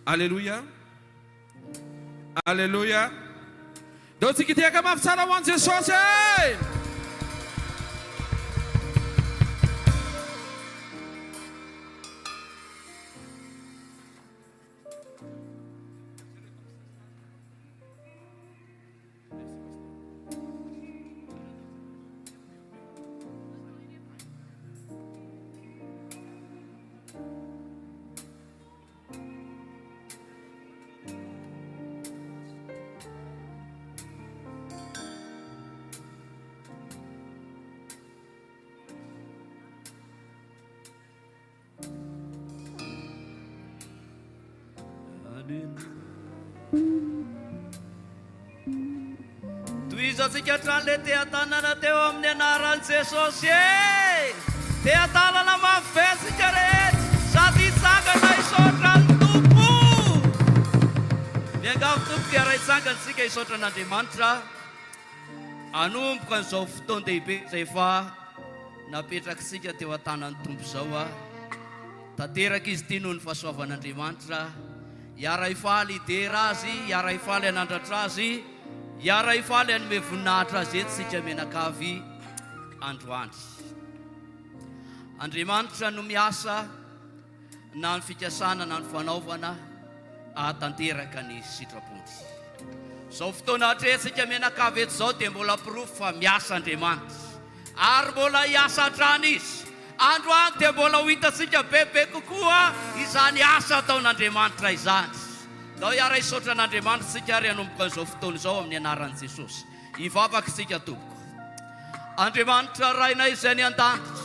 Alleluia. Alleluia. Ndio tikiteka mafitsara ho an'i Jesosy. Toizatsika hatrany le te-hatanana teo amin'ny anaran'i Jesosy. Te-hatanana mafy be tsika rehetra sady hitsangana hisaotra ny Tompo. Miangavy Tompo dia raha hitsangantsika hisaotra an'Andriamanitra. Anomboka an'izao fotoan-dehibe izay efa napetrakitsika teo an-tanan'ny Tompo izao. Tanteraka izy ity noho ny fahasoavan'Andriamanitra. Iara hifaly hidera azy, iara hifaly hanandratra azy, iara hifaly hanome voninahitra azy eto sika menakavy androany. Andriamanitra no miasa na ny fikasana na ny fanaovana ahatanteraka ny sitrapony. Zao fotoana hatretsika menakavy eto zao dia mbola pirofo fa miasa Andriamanitra ary mbola hiasa hatrany izy. Androany dia mbola ho hitatsika bebe kokoa izany asa ataon'Andriamanitra izany. Dao iara hisaotra an'Andriamanitra sika ary hanomboka izao fotoana izao amin'ny anaran'i Jesosy. Hivavaka sika tompoko. Andriamanitra rainay izay ny an-danitra,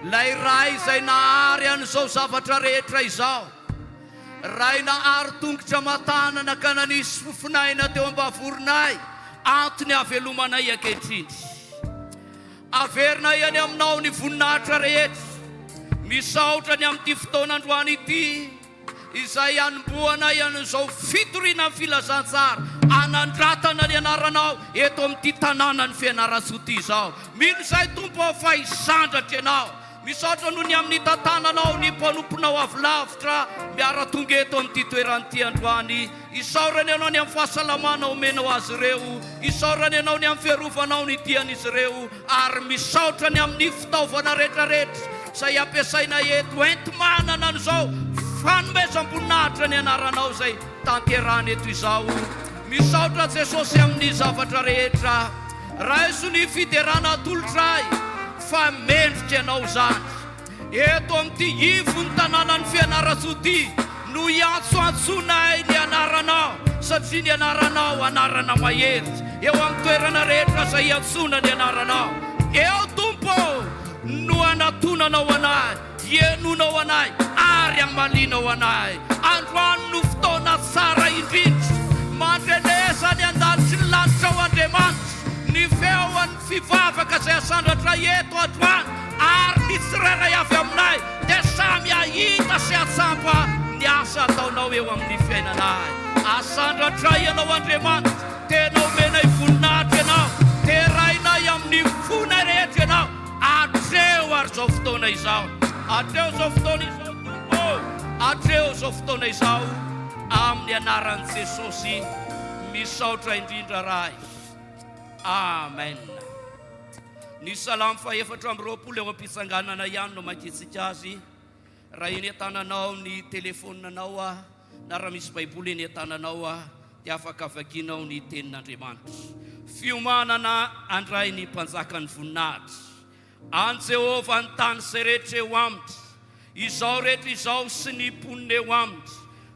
ilay ray izay nahary an'izao zavatra rehetra izao, ray nahary tongotra matanana ka nanisy fofinaina teo ambavoronay, antony havelomanay ankehitriny. Averina ihany aminao ny voninahitra rehetra, misaotra ny amin'ity fotoanandroany ity, izay hanomboana ian'izao fitoriana amin'ny filazantsara, hanandratana ny anaranao eto amin'ity tanàna ny Fianarantsoa ity izao. Mino izay Tompo fa hisandratra ianao. Misaotra noho ny amin'ny tantananao ny mpanomponao avy lavitra miara-tonga eto amin'ity toeran'ity androany. Isaorany ianao ny amin'ny fahasalamana omenao azy ireo, isaorany ianao ny amin'ny fiarovanao ny dian'izy ireo, ary misaotra ny amin'ny fitaovana rehetrarehetra izay ampiasaina eto enti-manana an'izao fanomezam-boninahitra ny anaranao izay tanterana eto izao. Misaotra Jesosy amin'ny zavatra rehetra, raiso ny fiderana tolotray fa mendrika ianao zany. Eto amin'ity ivony tanànan'ny Fianarantsoa ity no hiantsoantsonay ny anaranao, satria ny anaranao anarana mahery. Eo amin'ny toerana rehetra izay hiantsona ny anaranao, eo Tompo no anatonanao anay, hienonao anay ary hamalinao anay. Androany no fotoana tsara indrindra mandrenesa ny an-danitry ny lanitra ho Andriamanitra, ny feon'ny fivavaka izay asandratra eto androany ary ny tsirairay avy aminay dia samy ahita sy atsampa ny asa ataonao eo amin'ny fiainanay. Asandratra ianao Andriamanitra, tenao menay voninahitra ianao, terainay amin'ny fona rehetra ianao. Atreo ary zao fotoana izao, atreo zao fotoana izao Tompo, atreo zao fotoana izao amin'ny anaran'i Jesosy. Misaotra indrindra ray. Amen. Ny salamo faefatra amby roapolo eo am-pitsanganana ihany no makitsika azy. Raha eny an-tananao ny telefoninanao na raha misy baiboly eny an-tananao dia afaka vakianao ny tenin'Andriamanitra. Fiombonana andray ny mpanjakan'ny voninahitra. An Jehova ny tany sy rehetra eo aminy, izao rehetra izao sy ny mponina eo aminy,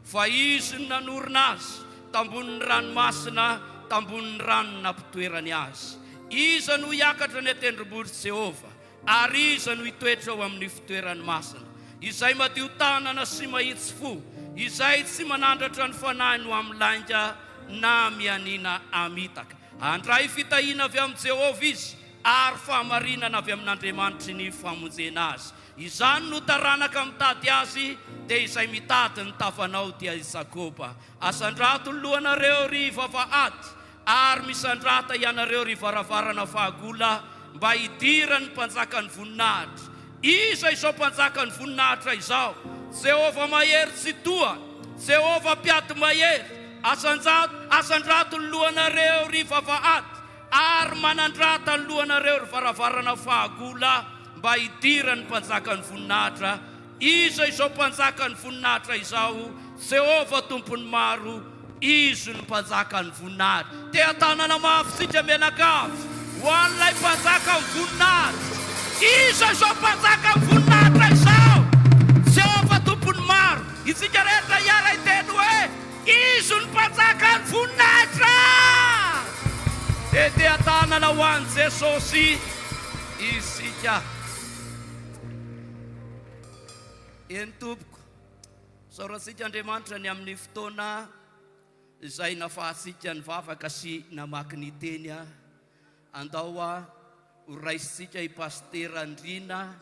fa izy no nanorina azy tambonin'ny ranomasina, tambonin'ny rano nampitoerany azy. Iza no hiakatra ny tendrombohitry Jehova, ary iza no hitoetra ao amin'ny fitoerany masina. Izay madio tanana sy mahitsy fo, izay tsy manandratra ny fanahy no amin'ny lainga na mianina amitaka. Andray fitahiana avy amin'ny Jehova izy, ary fahamarinana avy amin'Andriamanitra ny famonjena azy. Izany no taranaka mitady azy, dia izay mitady ny tafanao dia i Jakoba. Asandrato ny lohanareo ry vavahady, ary misandrata ianareo ry varavarana fahagola, mba hidira ny mpanjakan'ny voninahitra. Iza izao mpanjakan'ny voninahitra izao? Jehova mahery tsy toa, Jehova mpiato mahery, asandrato ny lohanareo ry vavahady, ary manandrata ny lohanareo ry varavarana fahagola, mba hidira ny mpanjaka ny voninahitra. Iza izao mpanjaka ny voninahitra izao? Jehova tompony maro, izy ny mpanjaka ny voninahitra. Tea tanana mafy sika menakavy ho an'ilay mpanjaka ny voninahitra. Iza izao mpanjaka ny voninahitra izao? Jehova tompony maro, isika rehetra hiara hiteny hoe izy ny mpanjaka ny voninahitra. Tea tanana ho an'i Jesosy isika. Eny tompoko, saorantsika Andriamanitra ny amin'ny fotoana izay nafahasika ny vavaka sy namaky ny teny. Andao ho raisitsika i Pastera Andrina,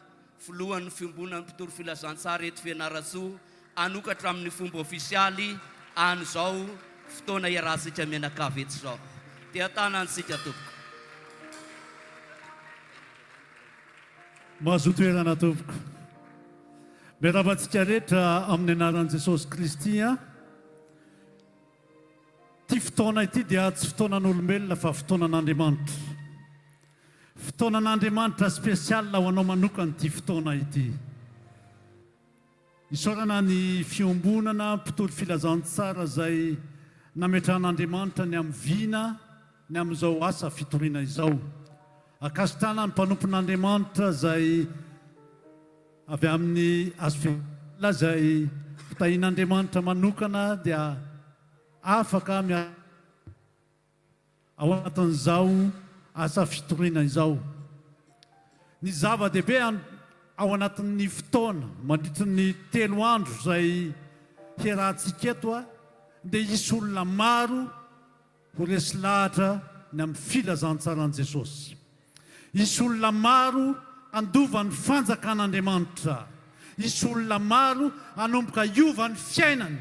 filohan'ny Fiombonana mpitoro filazantsara eto Fianarantsoa, anokatra amin'ny fomba ofisialy an'izao fotoana iarahantsika menakavy eto zao. Tea tanantsika tompoko. Mahazo toerana tompoko. Miaravantsika rehetra amin'ny anaran'i Jesosy Kristy. Ty fotoana ity dia tsy fotoanan'olombelona fa fotoanan'Andriamanitra. Fotoanan'Andriamanitra spesiala ho anao manokana ty fotoana ity. Isaorana ny fiombonana mpitolo filazantsara izay nametran'Andriamanitra ny amin'ny vina, ny amin'izao asa fitoriana izao. Akasitrana ny mpanompon'Andriamanitra izay avy amin'ny asofila izay fitahian'Andriamanitra manokana dia afaka ao anatin'izao asa fitoriana izao. Ny zava-dehibe ao anatin'ny fotoana mandritra ny 3 andro izay hiarahantsika eto dia hisy olona maro ho resy lahatra ny amin'ny filazantsaran'i Jesosy. Hisy olona maro andova ny fanjakan'Andriamanitra. Hisy olona maro hanomboka hiova ny fiainany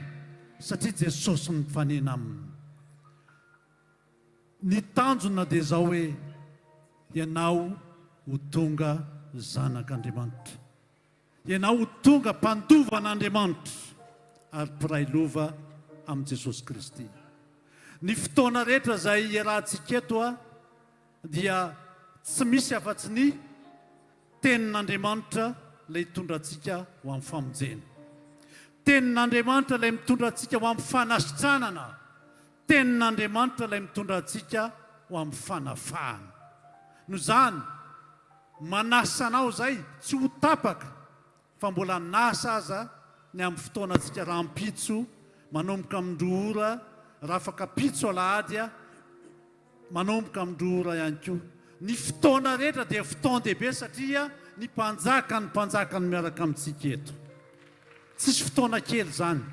satria Jesosy ny mifanena aminy. Ny tanjona dia izao hoe ianao ho tonga zanak'Andriamanitra. Ianao ho tonga mpandovan'Andriamanitra ary mpiray lova amin'i Jesosy Kristy. Ny fotoana rehetra izay iarahantsika eto dia tsy misy afa-tsy ny tenin'Andriamanitra ilay mitondra antsika ho amin'ny famonjena. Tenin'Andriamanitra ilay mitondra antsika ho amin'ny fanasitranana. Tenin'Andriamanitra ilay mitondra antsika ho amin'ny fanafahana. No zany, manasa anao izay tsy ho tapaka fa mbola nasa aza ny amin'ny fotoana antsika raha mpitso manomboka amin'ny ora, raha afaka pitso alahady manomboka amin'ny ora ihany koa. Ny fotoana rehetra dia fotoan-dehibe satria ny mpanjaka ny miaraka amintsika eto. Tsisy fotoana kely zany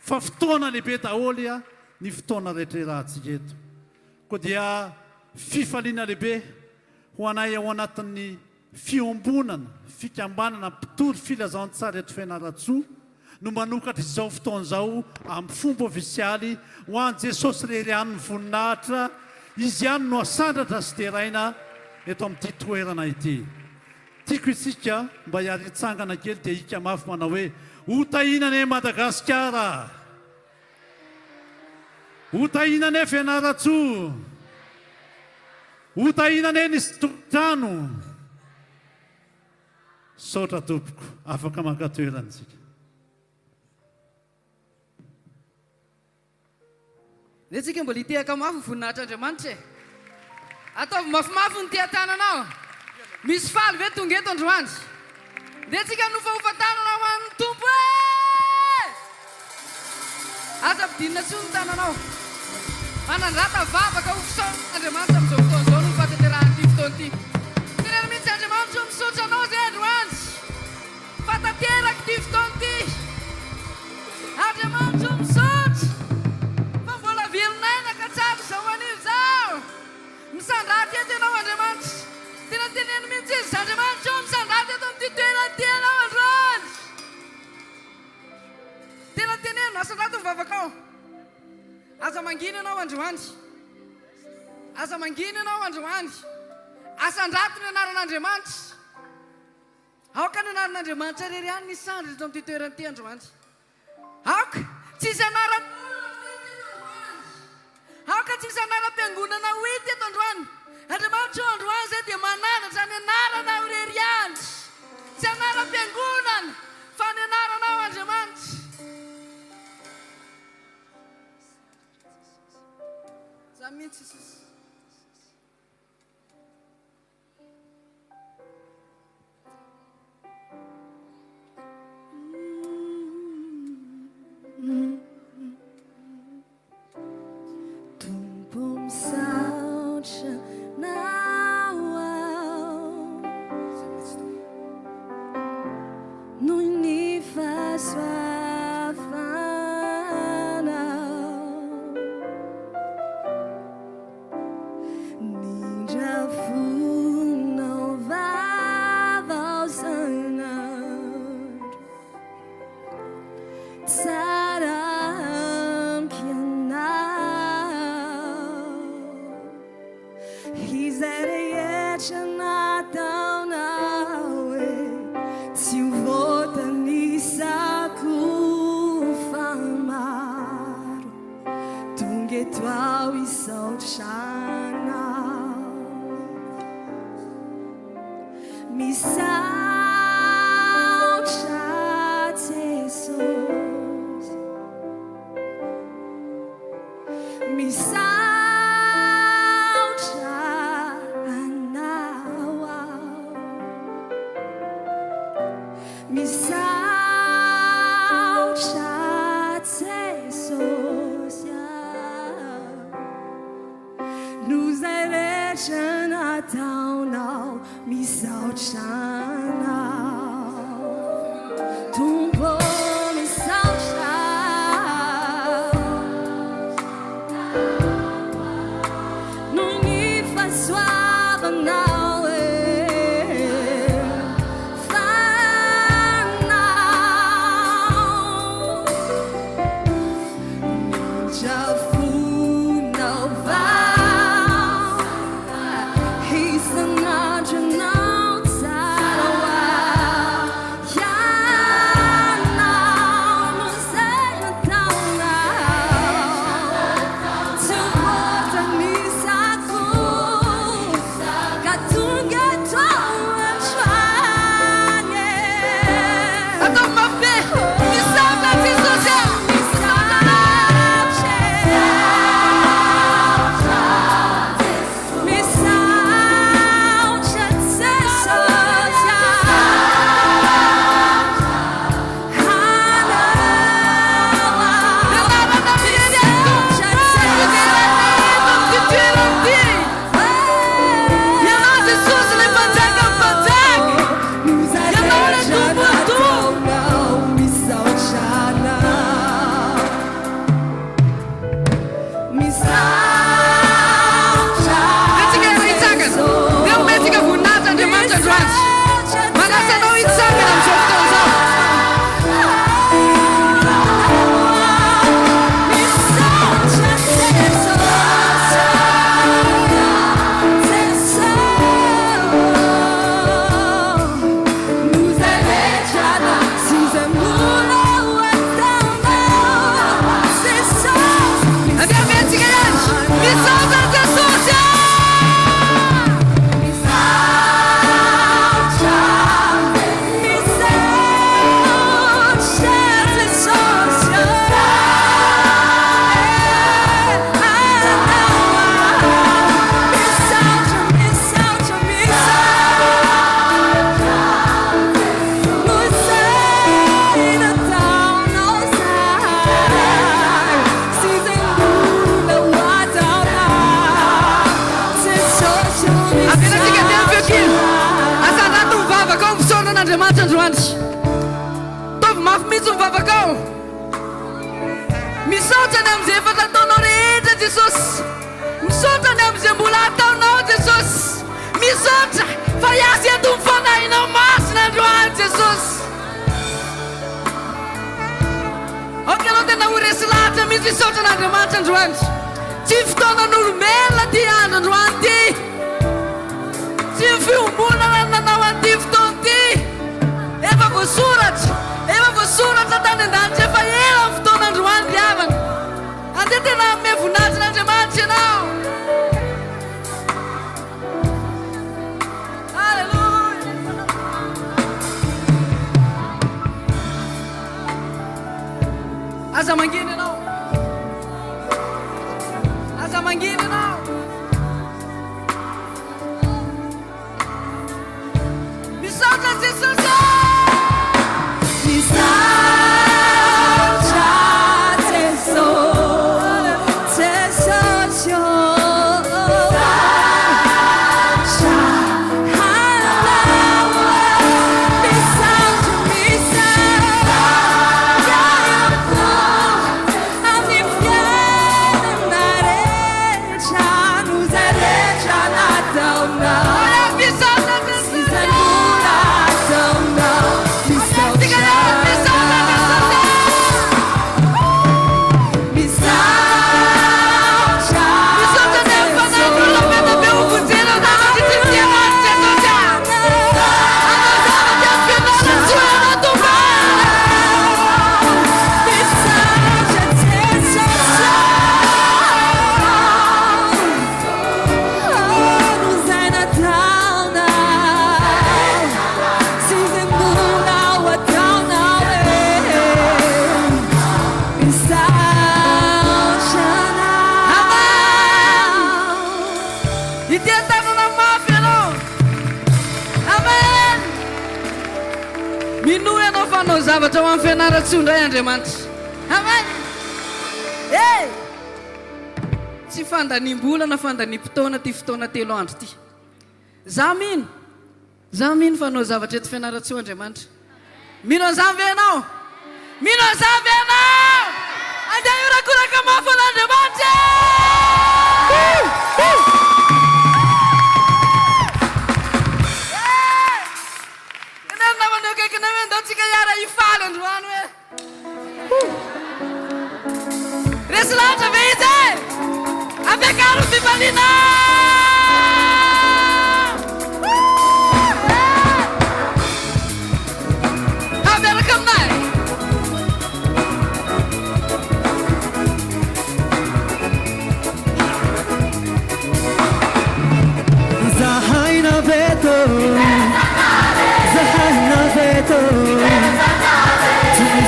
fa fotoana lehibe daholo ny fotoana rehetra iarahantsika eto. Koa dia fifaliana lehibe ho anay ao anatin'ny fiombonana, fikambanana mpitoro filazantsara eto Fianarantsoa no manokatra izao fotoana izao amin'ny fomba ofisialy ho an'i Jesosy rerian'ny voninahitra. Izy ihany no asandratra sy teraina eto amin'ity toerana ity. Tiako isika mba hiary hitsangana kely dia hika mafy manao hoe ho tahinane Madagasikara, ho tahinane Fianarantsoa, ho tahinane ny tontano. Saotra tompoko, afaka maka toerantsika. Netsika mbola hitehaka mafy voninahitr'Andriamanitra e. Ataovy mafimafy ny tea-tananao. Misy faly ve tonga eto androany? Netsika nofahofa tanana ho an'ny Tompo e! Aza pidinina tsy ho ny tananao. Manandrata vavaka ho fisaon'Andriamanitra amin'izao fotoana izao no fahatanterahany ity fotoana ity. Tenena mihitsy Andriamanitra ho misaotra anao zay androany. Fatanteraka ity fotoana ity. Andriamanitra ho misaotra. Misandraty eto ianao Andriamanitra. Tena teneno mihitsy izy Andriamanitra eo misandraty eto amin'ity toerana ity ianao androany. Tena teneno asandraty ny vavakao. Aza mangina ianao androany. Aza mangina ianao androany. Asandraty ny anaran'Andriamanitra. Aoka ny anaran'Andriamanitra rery ihany ny sandry eto amin'ity toerana ity androany. Aoka tsisy anarana aoka tsisy anaram-piangonana hoity eto androany andriamanitra eo androany zay dia mananatra ny anarana ireriandry tsy anaram-piangonana fa ny anarana ao andriamanitra za mihitsy Jesosy Fiombonana nanao an'ity fotoana ity efa voasoratra tany an-danitra efa ela ny fotoan'androany Aza mangina ianao. Aza mangina ianao. Misaotra Jesosy. Zavatra ho amin'ny fianaratsoa indray Andriamanitra. Amen. Hey! Tsy fandanim-bola na fandanim-potoana ty fotoana 3 andro ty. Za mino fa hanao zavatra eto fianaratsoa Andriamanitra. Mino an'izany ve ianao? Mino an'izany ve ianao? Andeha iorakoraka mafy an'Andriamanitra! Reslanta veze hvkl-mission. Miaraka aminay. Zahay naveto, zahay naveto,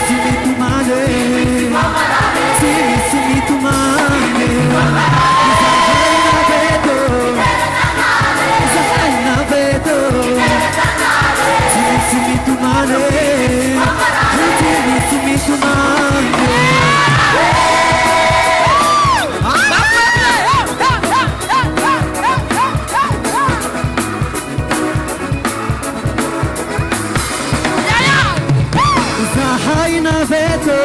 simitumane, simitumane, zahay naveto, zahay naveto, simitumane, simitumane. Zahay naveto,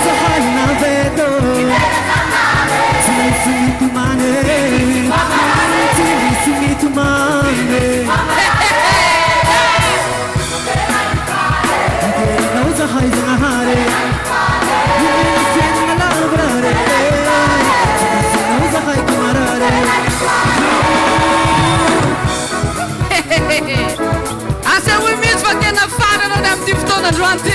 zahay naveto, simitumane, simitumane. No zahay zanahare, yena labrare, no zahay kumarare. Asa we mismo che na fare non è un tifto da giovanti.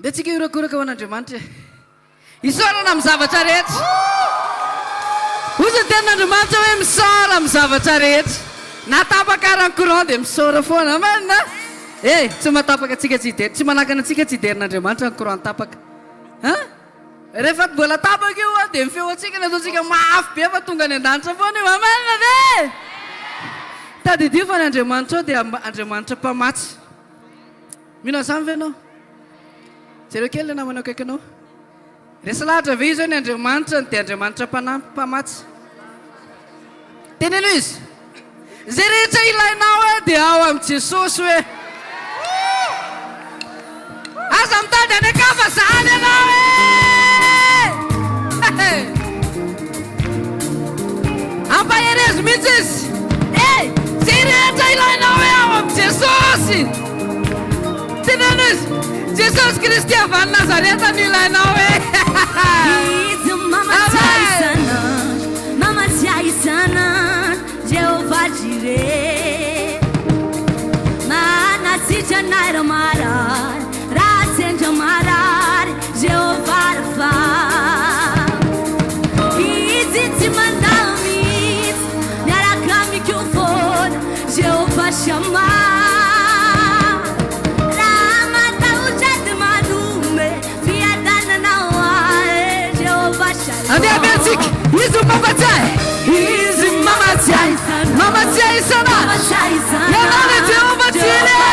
dia tsika iorakoraka ho an'Andriamanitra isaorana amin'ny zavatra rehetra ozy ny tenin'Andriamanitra hoe misaora amin'ny zavatra rehetra natapaka arany courant dia misaora foana marina tsy matapaka atsika tsy hidery tsy manakana atsika tsy hiderin'Andriamanitra ny courant tapaka rehefa mbola tapaka io a dia mifeo atsika ny ataontsika mafy be fa tonga ny an-danitra foana io amarina ve tadidio fa ny Andriamanitra ao dia Andriamanitra mpamatsy mino azany ve anao jereo kely le namana akaikinao resy lahatra ve izy hoe ny Andriamanitra dia Andriamanitra mpamatsy teneno izy zay rehetra ilainao hoe dia ao amin'ny Jesosy hoe aza mitady any akafa zany ianao ampaherezy mihitsy izy zay rehetra ilainao hoe ao amin'ny Jesosy teneno izy Jesosy Kristy avy any Nazareta no ilainao hoe izy mamatsiahy isanandro Jehovah Jireh manasitra anay raha marary raha sendra marary Jehovah Rafa izy tsy mandalo mihitsy miaraka mikofona Jehovah Shammah andeha betsika izy mamatsiahy mamatsiahy sana ianao Jehovah Jireh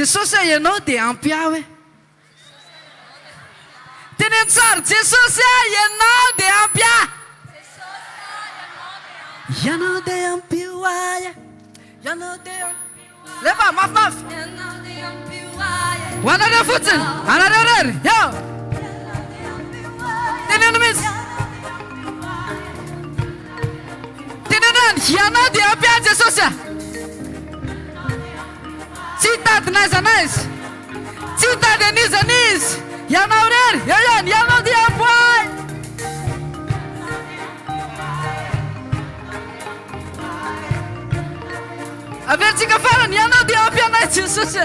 Jesosy ianao dia ampy aho e. Teny an-tsara Jesosy ianao dia ampy aho. Ianao dia ampy ahy. Ianao dia lefa mafimafy. Ho anareo fotsiny. Anareo rery. Yo. Teneno mihitsy. Tenenany ianao dia ampy ahy Jesosy. Tsy hitady n'aiza n'aiza. Tsy hitady aniza n'iza. Ianao rery. Ianao dia ampy ahy. Averitsika farany ianao dia ampy anay Jesosy.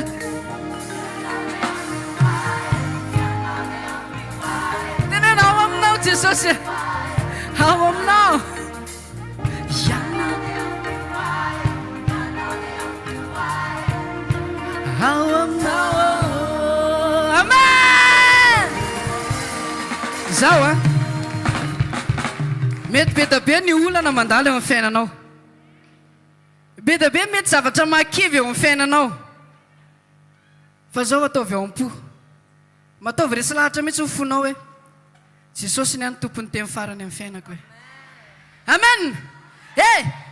Tenena ao aminao Jesosy. Ao aminao. Ao aminao. Amen. Zao a. Mety be da be ny olana mandalo eo amin'ny fiainanao. Be da be mety zavatra makivy eo amin'ny fiainanao. Fa zao ataovy ao am-po. Mataovy resy lahatra mihitsy ho fonao hoe Jesosy ny any tompony teny farany amin'ny fiainako hoe. Amen.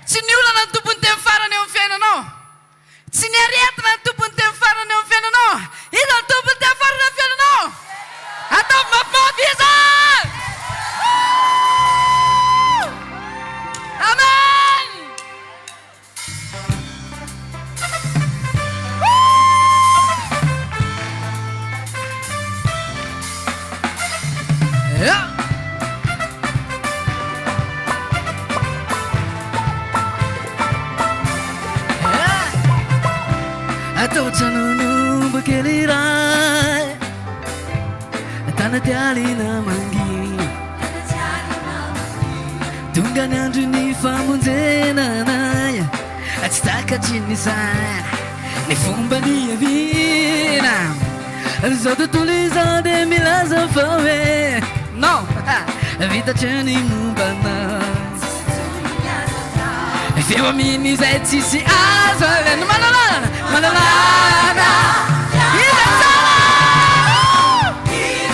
Tsy ny olana ny tompony teny farany eo amin'ny fiainanao. Tsy ny aretina ny tompony teny farany eo amin'ny fiainanao. Iza ny tompony teny farany eo amin'ny fiainanao. Ataovy mafimafy iza. Amen. Atao tranono kely iray tanaty alina manginy. Tonga ny andro ny famonjenanay. Tsy takatry ny saina ny fomba ny avina. Zao tontolo izao dia milaza fa hoe non vitatry ny mombanao. Feo aminy izay tsisy azo alena. Manalana manalana iza tsara.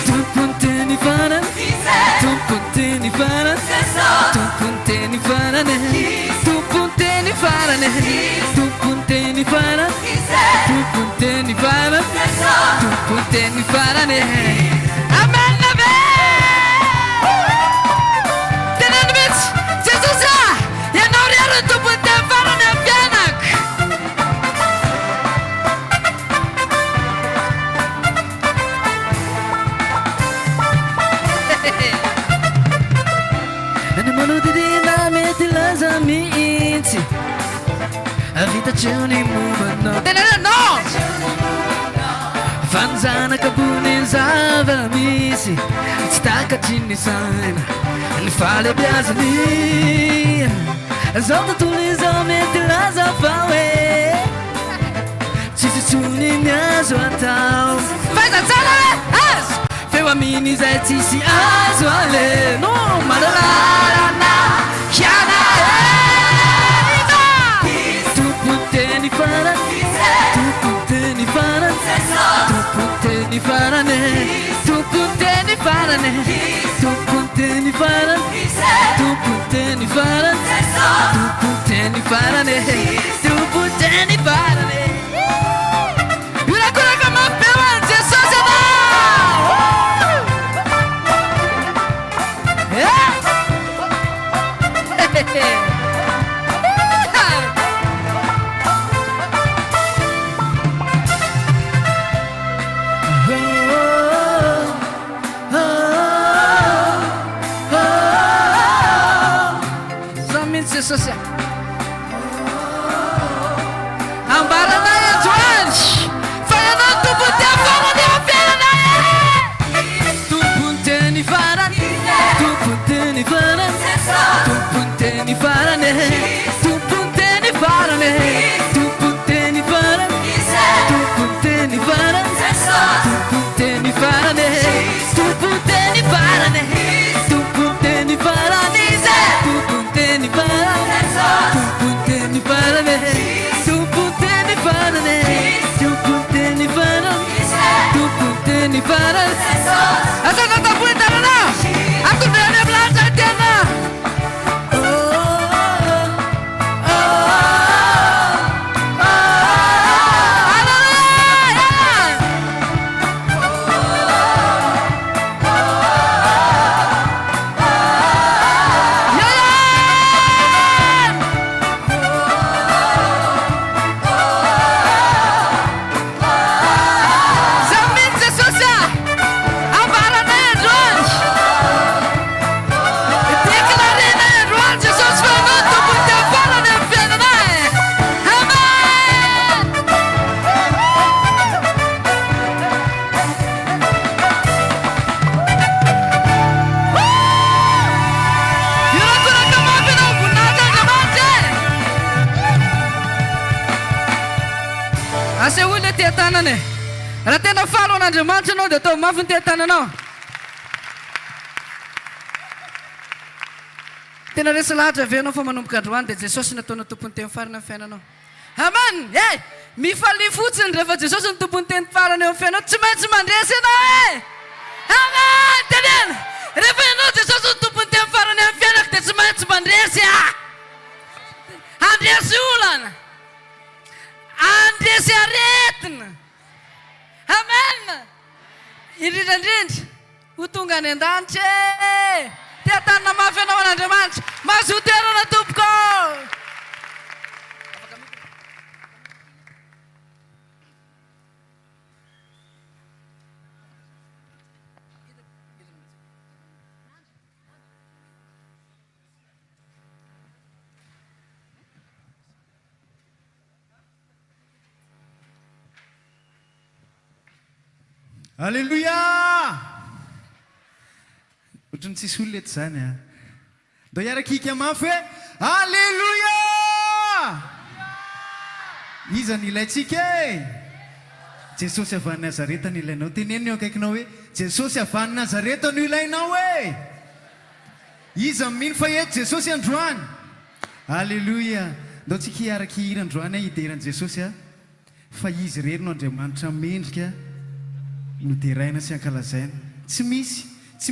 Tompony teny farany. Tompony teny farany. Tompony teny farany. Tompony teny farany. Tompony teny farany. Tompony teny farany. Tompony teny farany. Amen. Teneno mihitsy Jesosy ianao rery tompony teny farany amin'ny fiainako. Ny manodidina mety laza mihitsy. Vitatry ny mombanao. Tenena no. Fanjanaka bony zava-misy. Tsy takatry ny saina ny falebiazany. Zao tontolo izao mety laza fa hoe tsisy tsony ny azo atao. Faiza tsara azo. Feo aminy izay tsisy azo aleno. Malalana chiana iza. Tompony teny farany. Tompony teny farany. Tompony teny farany. Tompony teny farany. Tompony teny farany. Tompony teny farany. Tompony teny farany. Tompony teny farany. Urakuraka mapewa Jesosy anao. Jesosy ambarana androany fa ianao tompony teny farany eo amin'ny fiainanay. Tompony teny farany. Tompony teny farany. Tompony teny farany. Tompony teny farany. Tompony teny farany. Tompony teny farany. Tompony teny farany. Tompony teny farany. Tompony teny farany. Tompony teny farany. hoe tia-tanana e. Raha tena falo an'Andriamanitra anao dia atao mafy ny tia-tananao. Tena resy lahatra avenao fa manomboka androany dia Jesosy nataona tompony teny farany amin'ny fiainanao. Amen. E mifalia fotsiny rehefa Jesosy ny tompony teny farany eo amin'ny fiainao, tsy maintsy mandresy ianao e. Amen. Tenena. Rehefa ianao Jesosy ny tompony teny farany amin'ny fiainako dia tsy maintsy mandresy andresy olana, andresy aretina. Amen. Indrindrandrindra ho tonga any an-danitra e. Tia-tanana mafy ianao an'Andriamanitra. Mahazo toerana tompoko. Alléluia! Ohatrany tsisy olona eto zany a. Dao hiara-kika mafy hoe Alléluia! Iza ny ilaitsika e? Jesosy avy any Nazareta no ilainao. Teneniny eo akaikinao hoe Jesosy avy any Nazareta no ilainao e. Iza mino fa eto Jesosy androany. Alléluia! Dao tsika hiara-kihira androany hideran'i Jesosy a. Fa izy rery no Andriamanitra mendrika no teraina sy ankalazaina. Tsy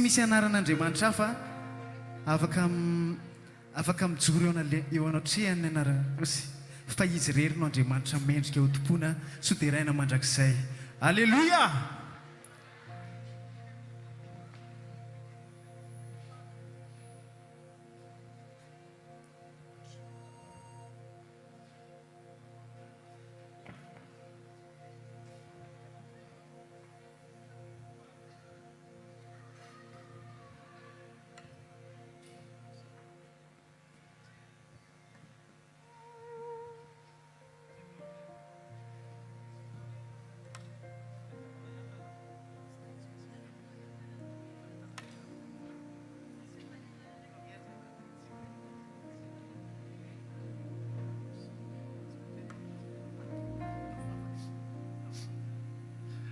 misy anaran'Andriamanitra hafa afaka mijoro eo anatrehany anarana. Fa izy rery no Andriamanitra mendrika eo tompona sy teraina mandrakizay. Alléluia!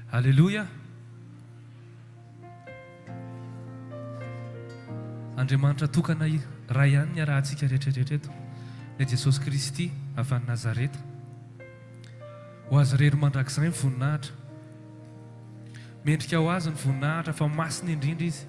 Alléluia. Andriamanitra tokana raha ihany ny arahantsika rehetrarehetra eto. Ilay Jesosy Kristy avy any Nazareta. Ho azy rery mandrakizay ny voninahitra. Mendrika ho azy ny voninahitra fa masina indrindra izy.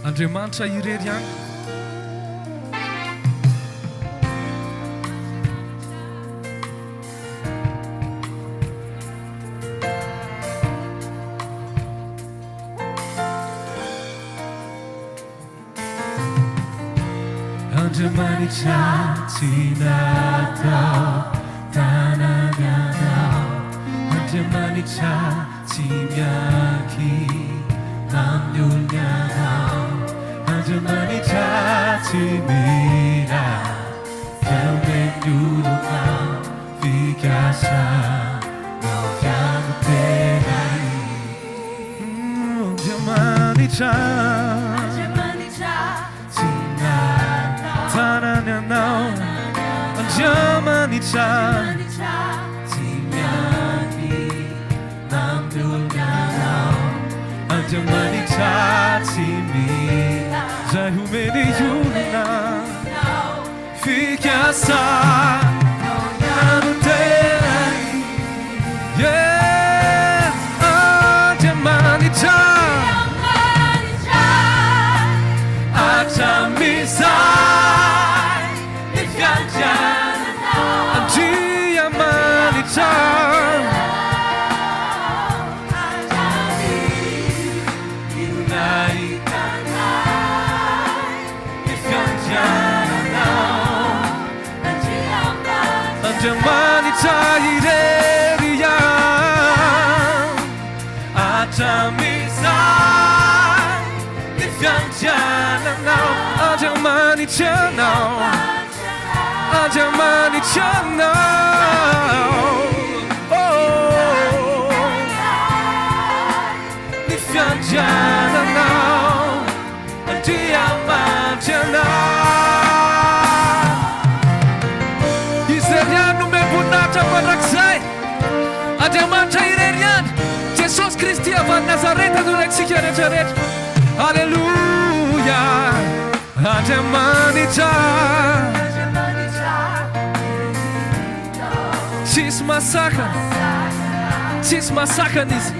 Andriamanitra irery ihany. Andriamanitra tsy natao tanànanao. Andriamanitra tsy mianky amin'ny olonanao. Andriamanitra tsy mila fiambelonao. Fikasana fiango tenay. Andriamanitra tsy natao tanànanao. Andriamanitra tsy mianky amin'ny olonanao. Andriamanitra tsy mila zay omeny olona fikasana no tenay. Andriamanitra atramizay ny fiandrana. Andriamanitra Andriamanitra irery atramizay ny fiandriananao Andriamanitryanao ny fiandriananao Andriamanitryanao Izy no membonatra mandrakizay Andriamanitra irery ihany Jesosy Kristy avy any Nazareta no raintsika rehetrarehetra Alleluia Andriamanitra Tsisy masakana izy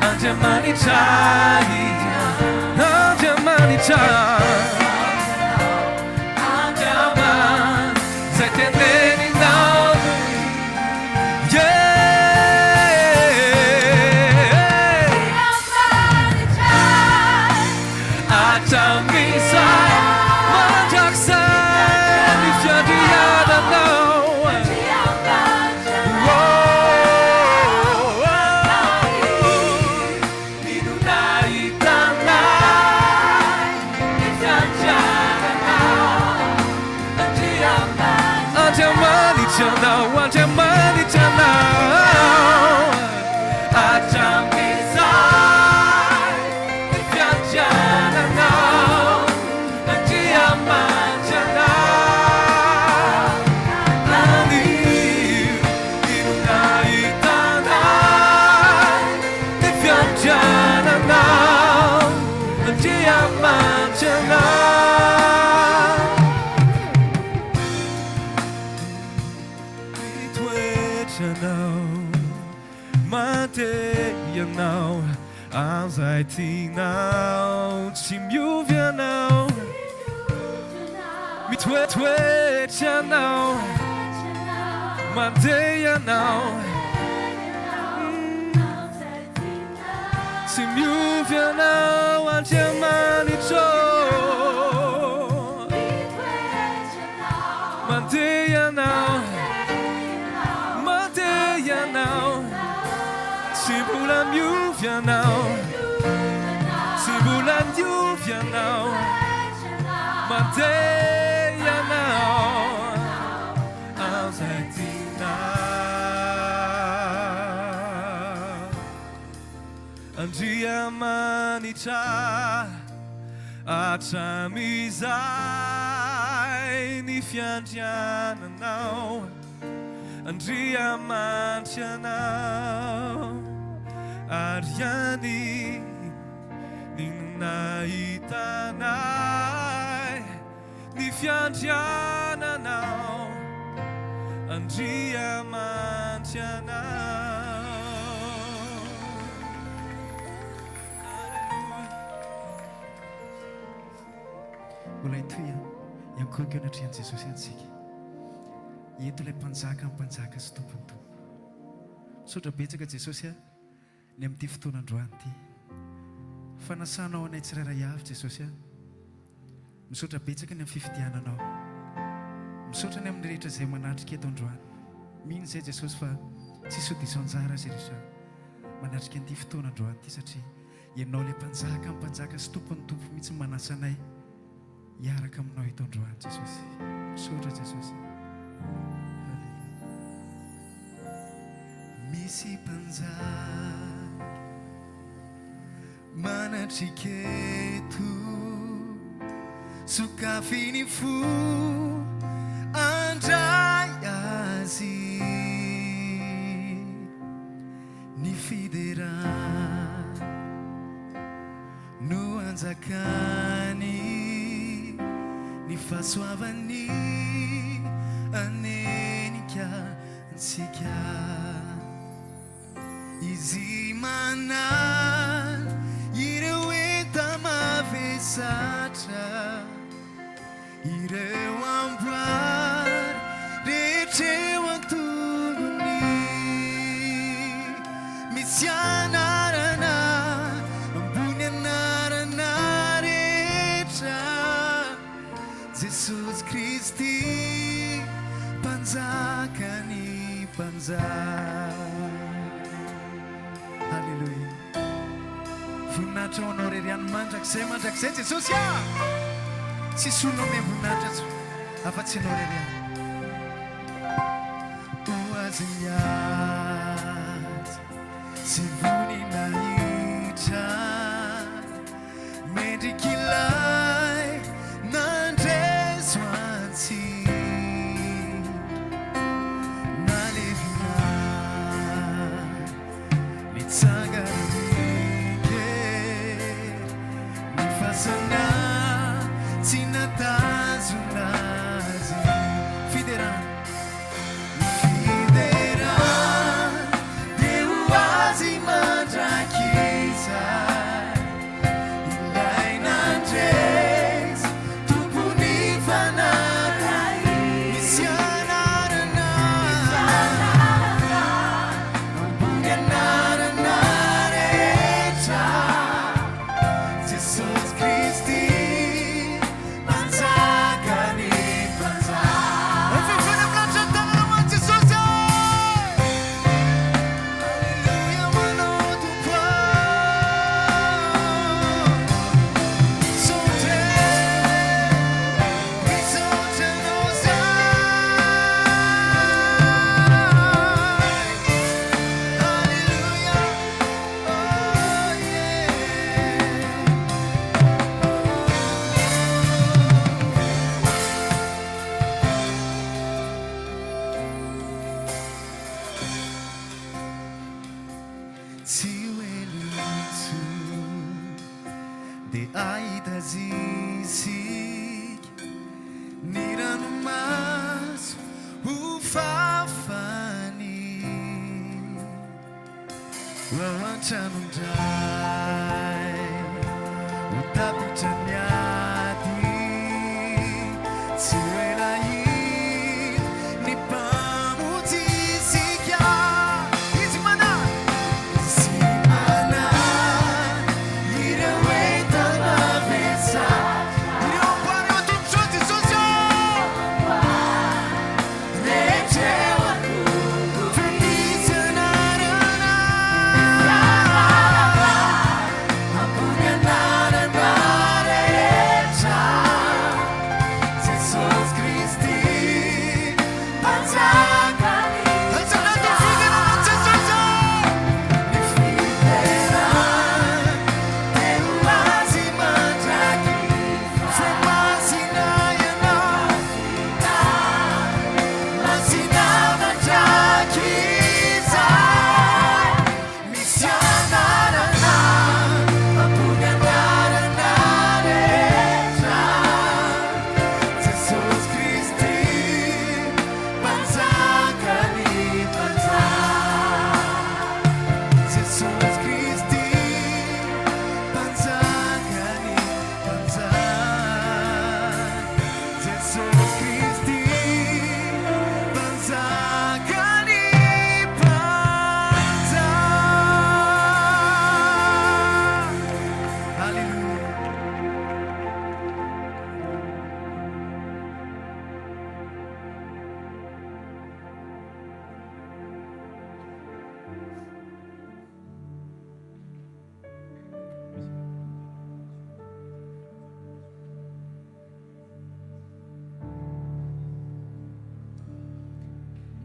Andriamanitra Zay teneninao Atramizay mandrakizay ny fiandriananao Nino nahitanay ny fiandriananao Andriamanitryanao Atramizay ny fiandriananao Andriamanitryanao Nino nahitanay ny fiandriananao Andriamanitryanao Manteyanao Anzay tianao Tsy miovy anao Mitoetoety anao Manteyanao Tsy miovy anao Andriamanitra Manteyanao Tsy mbola miovy anao Tsy mbola miovy anao Manteyanao Anzay tianao Andriamanitra atramizay ny fiandriananao Andriamanitryanao Ariany Nino nahitanay ny fiandriananao Andriamanitryanao Mbola itoy iankoko anatrian'i Jesosy antsika Eto ilay mpanjaka sy tompony tompo Misaotra betsaka Jesosy ny amin'ity fotoanandroany ity Fanasanao anay tsirairay avy Jesosy Misaotra betsaka ny amin'ny fifidiananao Misaotra ny amin'ny rehetra izay manatrika eto androany Mino izay Jesosy fa tsisy hodiso anjara azy rehetra manatrika an'ity fotoanandroany ity satria ianao ilay mpanjaka sy tompony tompo mihitsy manasa anay hiaraka aminao eto androany Jesosy Misaotra Jesosy Misy mpanjaka manatriketo sokafiny fo andray azy ny fiderana no anjakany ny fahasoavany anenika antsika Izy manan ireo enta mavesatra ireo amboary rehetreo antongony misy anarana ambony anarana rehetra mpanjakany mpanjaka. Halleluia. Voninahitra ho anao rery any mandrakizay Jesosy a. Tsisy olona ome voninahitra atsy afa-tsy anao rery any. Oazinyady sy voninahitra mendrikilay nandrezo antsika nalevina nitsanga rike nifasana tsy natazona azy fiderana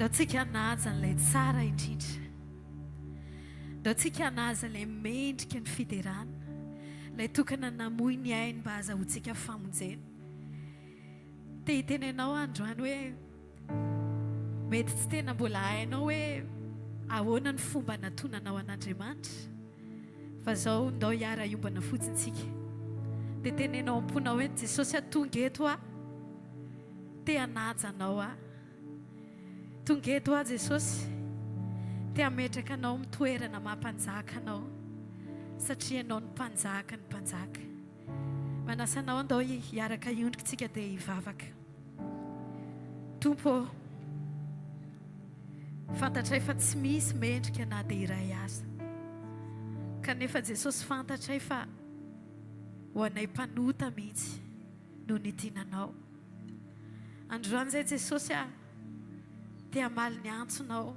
Dao tsika naja an'ilay tsara indrindra. Dao tsika naja ilay mendrika ny fiderana, ilay tokana namoy ny ainy mba azahoantsika famonjena. Te hitenenao androany hoe mety tsy tena mbola hainao hoe ahoana ny fomba natonanao an'Andriamanitra, fa zao ndao hiara iombana fotsintsika. Dia tenenao am-ponao hoe Jesosy tonga eto aho, te hanaja anao aho. Tonga eto aho Jesosy, te hametraka anao amin'ny toerana mampanjaka anao, satria anao ny mpanjaka ny mpanjaka. Manasa anao ndao hiaraka hiondrikatsika dia hivavaka. Tompo, fantatray fa tsy misy mendrika na dia iray aza. Kanefa Jesosy fantatray fa ho anay mpanota mihitsy no nitiananao. Androany izay Jesosy te hamaly ny antsonao,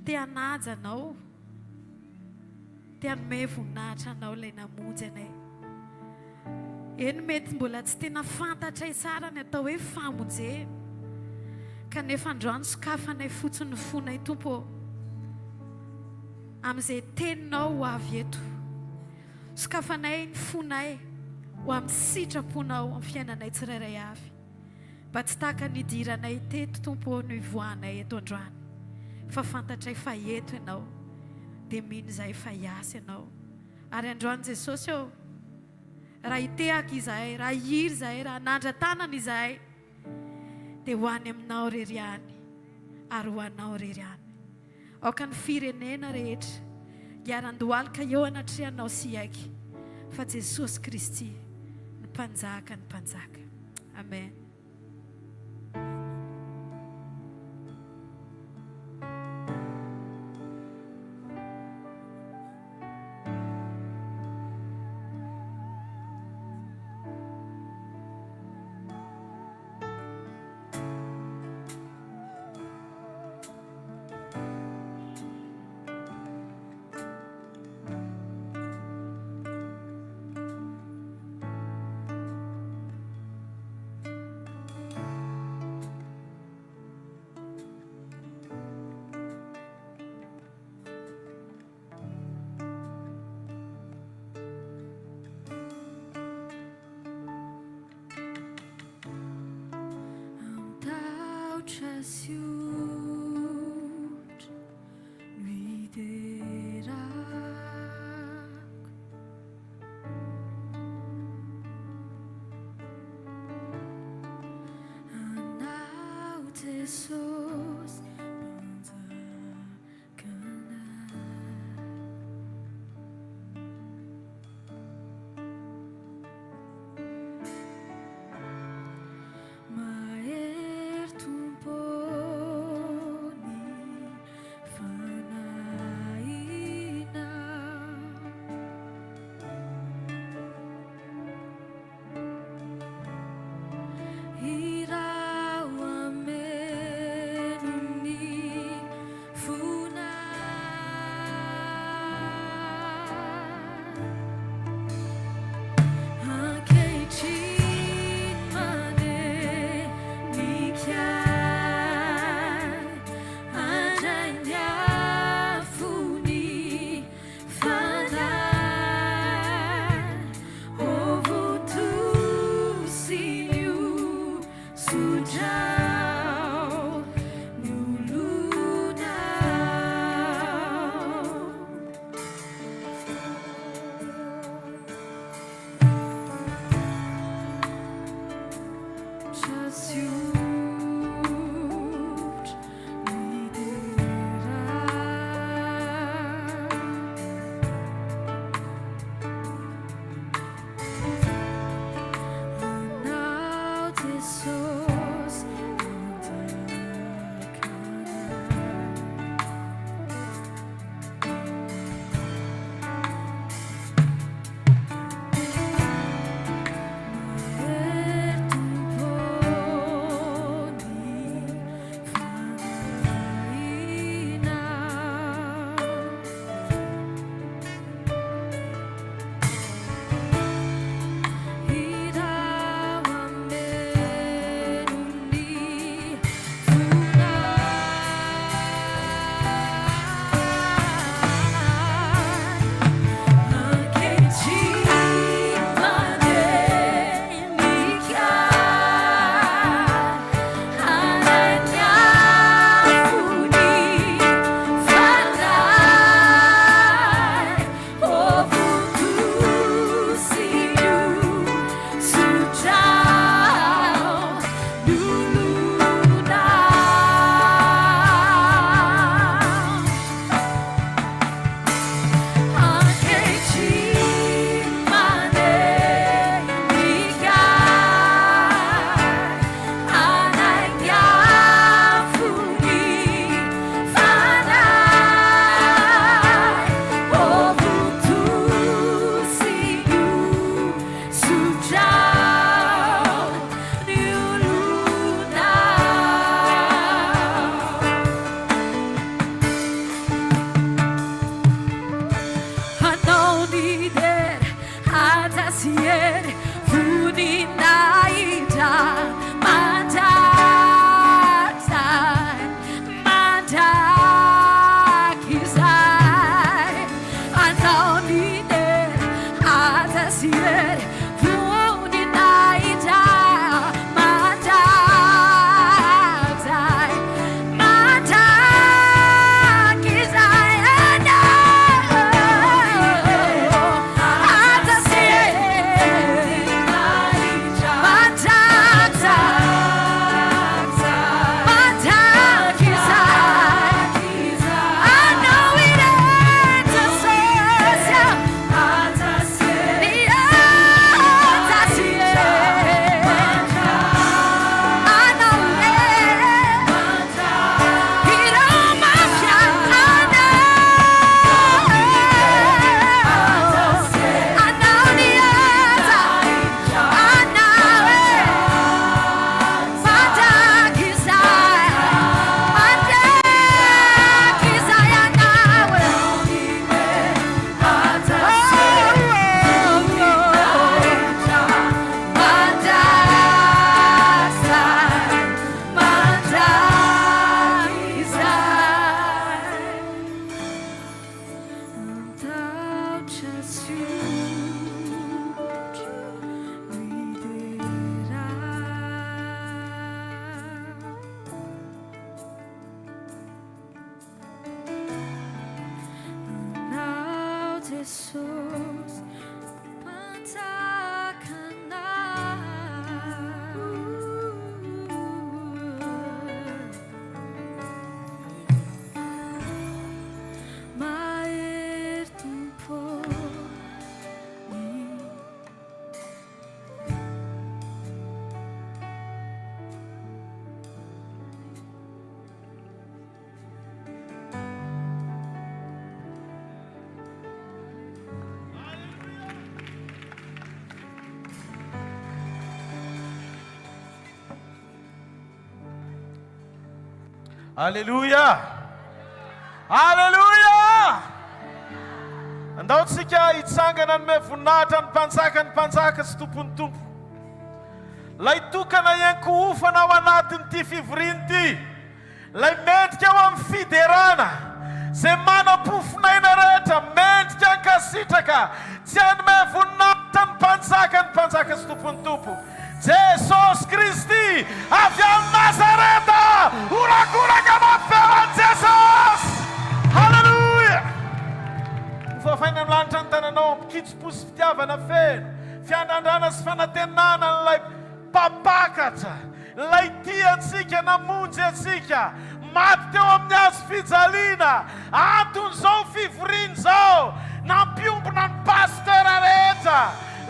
te hanaja anao, te hanome voninahitra anao ilay namonjy anay. Eny mety mbola tsy tena fantatra tsara ny atao hoe famonjena, kanefa androany sokafanay fotsiny fonay Tompo amin'izay teninao ho avy eto. Sokafanay ny fonay ho amin'ny sitraponao amin'ny fiainanay tsirairay avy, mba tsy tahaka ny idiranay teto Tompo no ivoahanay eto androany, fa fantatray fa eto ianao dia mino izay fa hiasa ianao. Ary androany Jesosy ô, raha hitehaka izahay, raha hiry izahay, raha nandra-tanana izahay, dia ho any aminao rery ihany ary ho anao rery ihany. Aoka ny firenena rehetra hiaran-dohalika eo anatrehanao sy aiky, fa Jesosy Kristy ny mpanjaka ny mpanjaka. Amen. Jesus pantakana maer tumpo Haleluya! Haleluya! Andao tsika hitsangana ny voninahitra ny mpanjaka sy tompony tompo. Lay tokana iankofana ao anatin'ity fivoriana ity. Lay mendrika ao amin'ny fiderana. Zay manam-pofinaina rehetra mendrika ankasitraka. Tsy hanome voninahitra ny mpanjaka sy tompony tompo. Jesus Kristi avy amin'ny Nazareta, urakoraka mafevan Jesus. Haleluya! Mifafaina amin'ny lanitra ny tananao ampikitso-posy fitiavana feno, fiandandrana sy fanantenana n'ilay mpapakatra, ilay tiantsika namonjy antsika, maty teo amin'ny hazo fijaliana, antony zao fivoriana zao, nampiombona ny pastera rehetra,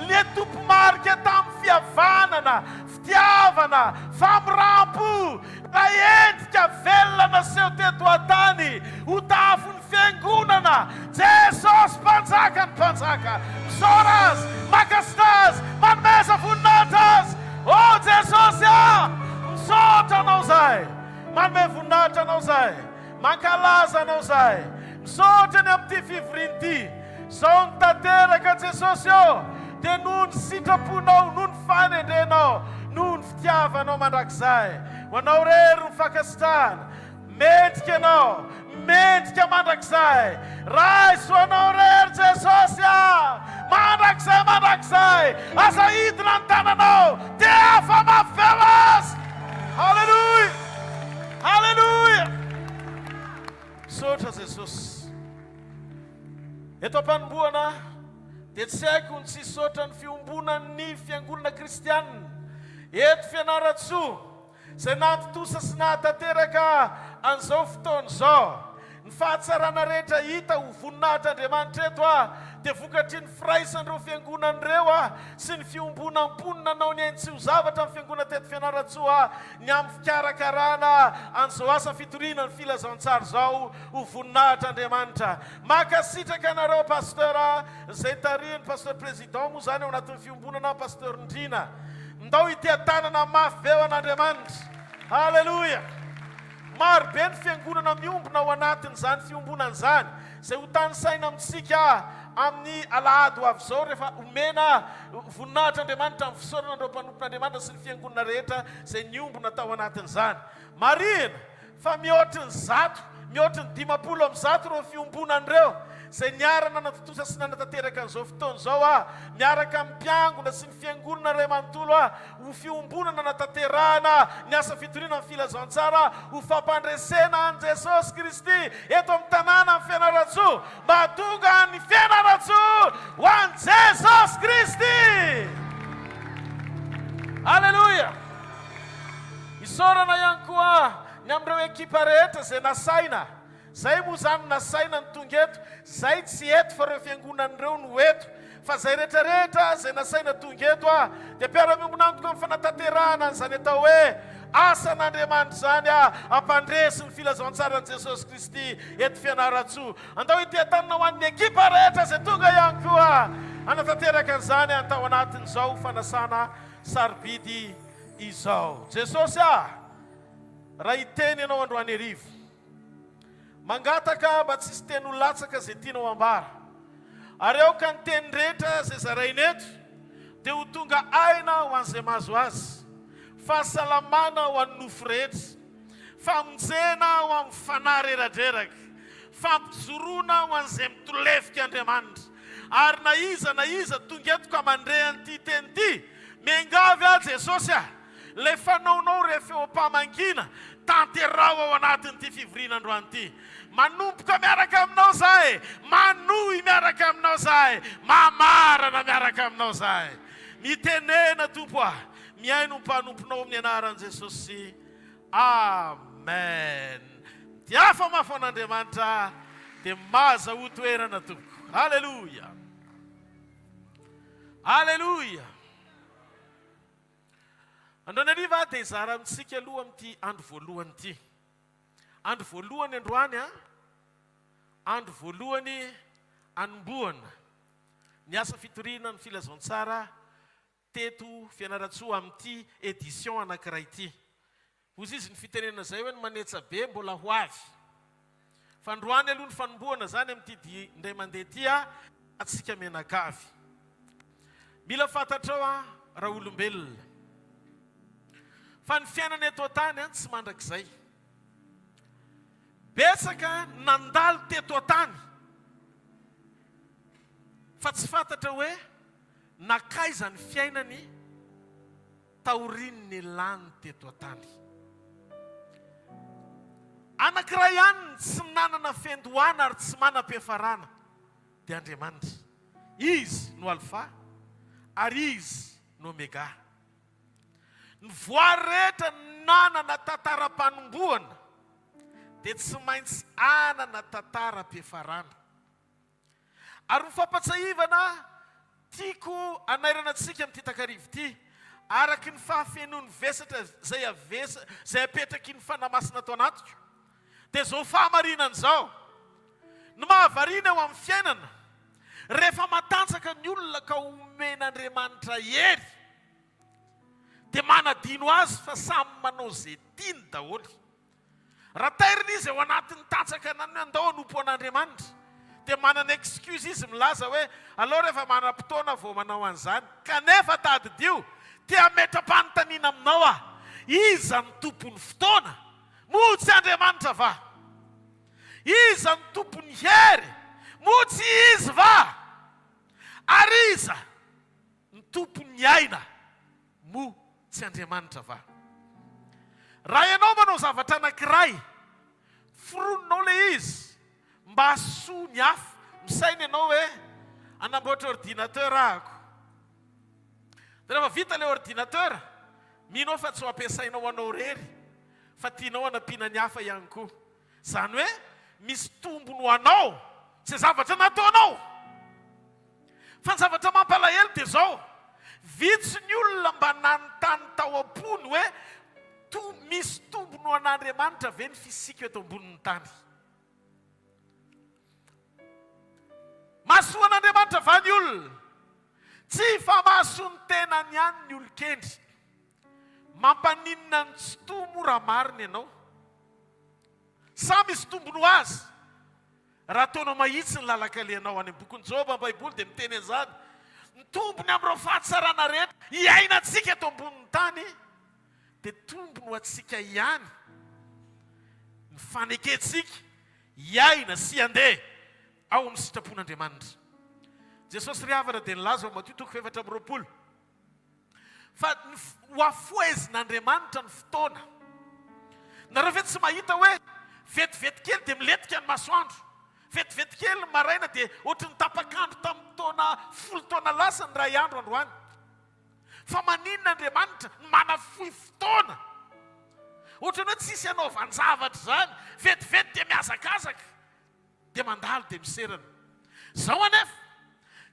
le tompo-marika tamin'ny fihavanana, fitiavana, famirampo, raha endrika velona naseho teto an-tany, ho tafon'ny fiangonana, Jesosy mpanjaka ny mpanjaka, misaora azy, makasitra azy, manomeza voninahitra azy. Oh Jesosy misaotra anao zay, manome voninahitra anao zay, mankalaza anao zay, misaotra ny amin'ity fivoriana ity. Zao ny tanteraka Jesosy dia noho ny sitraponao, noho ny fanendrenao, noho ny fitiavanao mandrakizay. Ho anao rery ny fankasitrahana, mendrika anao, mendrika mandrakizay. Raiso anao rery Jesosy mandrakizay, aza hidina ny tananao, dia afa mafelo azy. Haleluya! Haleluya! Misaotra Jesosy. Eto am-panomboana dia tsy haiko ny tsy saotra ny fiombonan'ny fiangonana kristianina eto Fianarantsoa, izay nampitosa sy nahatanteraka an'izao fotoana izao. Ny fahatsarana rehetra hita ho voninahitran'Andriamanitra eto dia vokatry ny firaisan'ireo fiangonan'ireo sy ny fiombonam-ponina nanao ny ainy tsy ho zavatra amin'ny fiangonana teto Fianarantsoa ny amin'ny fikarakarana an'izao asa fitoriana ny filazantsara izao ho voninahitran'Andriamanitra. Makasitraka anareo pasteur izay tarihiny pasteur président moa zany ao anatin'ny fiombonana pasteur Ndrina, ndao itiatanana mafy be ao an'Andriamanitra. Haleluya! Maro be ny fiangonana miombona ao anatin'izany fiombonana izany, izay ho tany saina amintsika amin'ny alahady ho avy izao rehefa omena voninahitran'Andriamanitra amin'ny fisaorana ireo mpanompon'Andriamanitra sy ny fiangonana rehetra izay niombona tao anatin'izany. Marina fa mihoatry ny 100, mihoatry ny 50 amin'ny 100 ireo fiombonan'ireo izay niarana natatosa sy nanatanteraka an'izao fotoana izao miaraka amin'ny mpiangona sy ny fiangonana iray manontolo ho fiombonana natanterahana ny asa fitoriana amin'ny filazantsara ho fampandresena an' Jesosy Kristy eto amin'ny tanàna amin'ny Fianarantsoa, mba hahatonga ny Fianarantsoa ho an' Jesosy Kristy. Haleluya! Isaorana ihany koa ny amin'ireo ekipa rehetra izay nasaina. Zay moa zany nasaina ny tonga eto, zay tsy eto fa ireo fiangonan'ireo no eto, fa zay rehetrarehetra zay nasaina tonga eto dia mpiara-miombona amiko amin'ny fanatanterahana an'izany atao hoe asan'Andriamanitra zany ampandresy ny filazantsara an' Jesosy Kristy eto Fianarantsoa. Andao itiatanana ho an'ny ekipa rehetra zay tonga ihany koa anatanteraka an'izany atao anatin'izao fanasana sarobidy izao. Jesosy raha hiteny ianao androany hariva, mangataka mba tsisy teny ho latsaka izay tianao ambara, ary ao ka ny teny rehetra izay zaraina eto dia ho tonga aina ho an'izay mahazo azy, fahasalamana ho an'ny nofo rehetra, famonjena ho amin'ny fanahy reradreraka, fampijoroana ho an'izay mitolefika Andriamanitra. Ary na iza tonga eto ka mandre an'ity teny ity, miangavy Jesosy le fanaonao rehefa eo am-pamangina tanterao ao anatin'ity fivorian'androany ity. Manomboka miaraka aminao zahay, manohy miaraka aminao zahay, mamarana miaraka aminao zahay. Mitenena Tompo ah, miaino mpanomponao amin'ny anaran'i Jesosy. Amen. Dia famafy an'Andriamanitra dia maza ho toerana Tompo. Halleluja. Halleluja. Androany ariva dia izara amintsika aloha amin'ity andro voalohany ity. Andro voalohany androany a, andro voalohany anomboana ny asa fitoriana ny filazantsara teto Fianarantsoa amin'ity édition anankiray ity. Hozy izy ny fitenena zay hoe ny manetsa be mbola ho avy. Fa androany aloha ny fanomboana zany amin'ity indray mandeha ity a, atsika menakavy. Mila fantatrao a raha olombelona. Fa ny fiainana eto an-tany tsy mandrakizay. Betsaka nandalo teto an-tany. Fa tsy fantatra hoe nakaiza ny fiainany taorin'ny lany teto an-tany. Anankiray ihany tsy nanana fendohana ary tsy manam-piafarana dia Andriamanitra. Izy no alfa ary izy no omega. Ny voary rehetra nanana tantaram-panomboana dia tsy maintsy anana tantaram-piafarana. Ary ny fampatsahivana tiako anairana antsika amin'ity takarivo ity, araky ny fahafenoan'ny vesatra zay apetraky ny fanamasina ato anatiko, dia zao fahamarinana zao. Ny mahavariana eo amin'ny fiainana, rehefa matanjaka ny olona ka omen'Andriamanitra hery, dia manadino azy fa samy manao zay tiany daholo. Raha tairina izy eo anatin'ny tatsaka andao anompo an'Andriamanitra, dia manana excuse izy milaza hoe aloha rehefa manam-potoana vao manao an'izany. Kanefa tadidio, tia metra-panontaniana aminao ah, iza ny tompon'ny fotoana? Motsy Andriamanitra va? Iza ny tompon'ny hery? Motsy izy va? Ary iza ny tompon'ny aina? Motsy Andriamanitra va? Raha ianao manao zavatra anankiray, forononao le izy mba hasoa ny hafa. Misaina ianao hoe anamboatra ordinateur ahako. Dia rehefa vita le ordinateur, minao fa tsy ho ampiasainao anao rery, fa tianao hanampiana ny hafa ihany koa. Zany hoe misy tombony ho anao tsy zavatra nataonao. Fa ny zavatra mampalahelo dia zao, vitsy ny olona mba nanontany tao am-pony hoe misy tombony ho an'Andriamanitra ve ny fisika eto ambonin'ny tany? Mahasoa an'Andriamanitra va ny olona? Tsy fa mahasoa ny tenany ihany ny olon-kendry. Mampaninona ny tsy tombo raha marina ianao. Sa misy tombony ho azy. Raha ataonao mahitsy ny lalakalehanao any bokon'ny Joba Baiboly dia miteny an'izany. Ny tombony amin'ireo fahatsarana rehetra hiainantsika eto ambonin'ny tany dia tombony ho antsika ihany. Ny faneketsika hiaina sy handeha ao amin'ny sitrapon'Andriamanitra. Jesosy ry havana dia nilaza ao Mateo 7:20. Fa ho afoezin'Andriamanitra ny fotoana. Nareo ve tsy mahita hoe vetivety kely dia miletika ny masoandro, vetivety kely ny maraina dia ohatran'ny tapakandro tamin'ny taona 10 taona lasa ny ray andro androany. Fa maninona Andriamanitra manafohy fotoana? Ohatrany hoe tsisy anaovany zavatra zany, vetivety dia miazakazaka, dia mandalo dia miserana. Zao anefa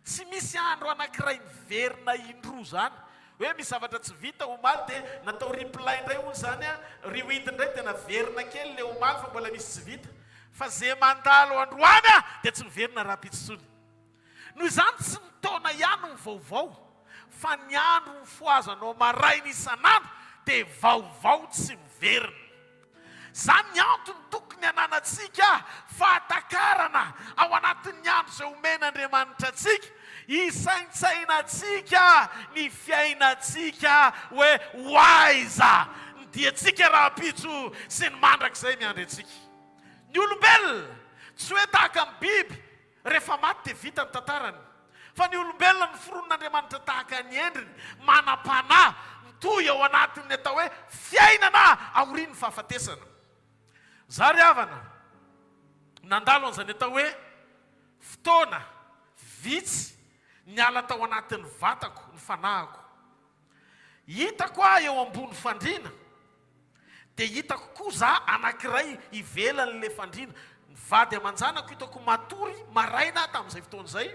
tsy misy andro anankiray miverina indroa zany hoe misy zavatra tsy vita omaly dia natao reply indray hoy zany a, rewind indray dia naverina kely le omaly fa mbola misy tsy vita. Fa zay mandalo androany a dia tsy miverina raha-pitsitsony. Noho izany tsy nitaona ihany ny vaovao, fa ny andro ny foazanao maraina isan'andro dia vaovao tsy miverina. Zany ny antony tokony ananantsika fahatakarana ao anatin'ny andro izay omen'Andriamanitra antsika, isaintsainatsika ny fiainantsika hoe hoaiza ny diantsika raha-pitso sy ny mandrakizay miandry antsika. Ny olombelona tsy hoe tahaka amin'ny biby rehefa maty dia vita ny tantarany, fa ny olombelona ny foron'Andriamanitra tahaka ny endriny, manam-panahy, toy ao anatin'ny atao hoe fiainana aorian'ny fahafatesana. Za ry havana nandalo an'izany atao hoe fotoana vitsy niala tao anatin'ny vatako ny fanahako. Hitako aho eo ambony fandriana, dia hitako koa za anankiray ivelan'le fandriana. Ny vady aman-janako hitako matory maraina tamin'izay fotoana izay,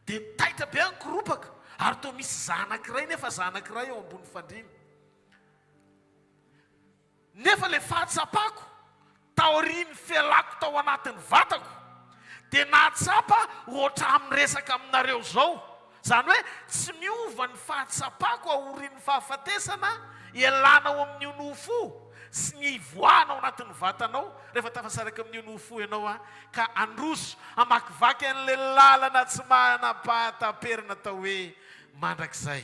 dia taitra be ankoropaka ary toa misy za anankiray nefa za anankiray eo ambony fandriana. Nefa le fahatsapako taorian'ny fialako tao anatin'ny vatako dia nahatsapa ohatra amin'ny resaka aminareo zao. Zany hoe tsy miova ny fahatsapako aorian'ny fahafatesana ialanao amin'ny nofo sy ny ivoanao anatin'ny vatanao rehefa tafasaraka amin'ny nofo ianao ka androso amakivaky an'le lalana tsy manapahataperina atao hoe mandrakizay.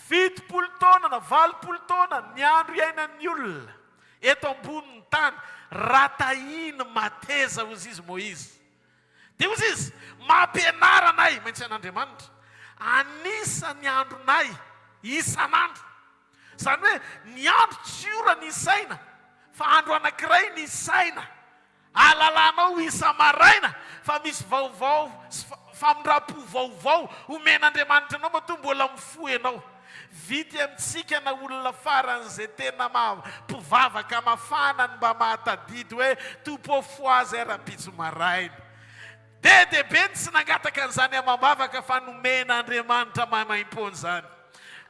70 taona na 80 taona ny andro iainan'ny olona eto ambonin'ny tany ratahiny mateza ozy izy Moizy. Dia ozy izy mampianaranay maintsy an'Andriamanitra anisany andronay isan'andro. Zany hoe ny andro tsy ora ny saina fa andro anankiray ny saina. Alalanao isa maraina fa misy vaovao famindram-po vaovao omen'Andriamanitra anao matoa mbola mifohy ianao. Vity amintsika na olona faran'izay tena mpivavaka mafanany mba mahatadidy hoe tompo fo azy ara-pitso maraina. Be ny tsy nangataka an'izany amam-bavaka fa nomen'Andriamanitra mamaim-pony zany.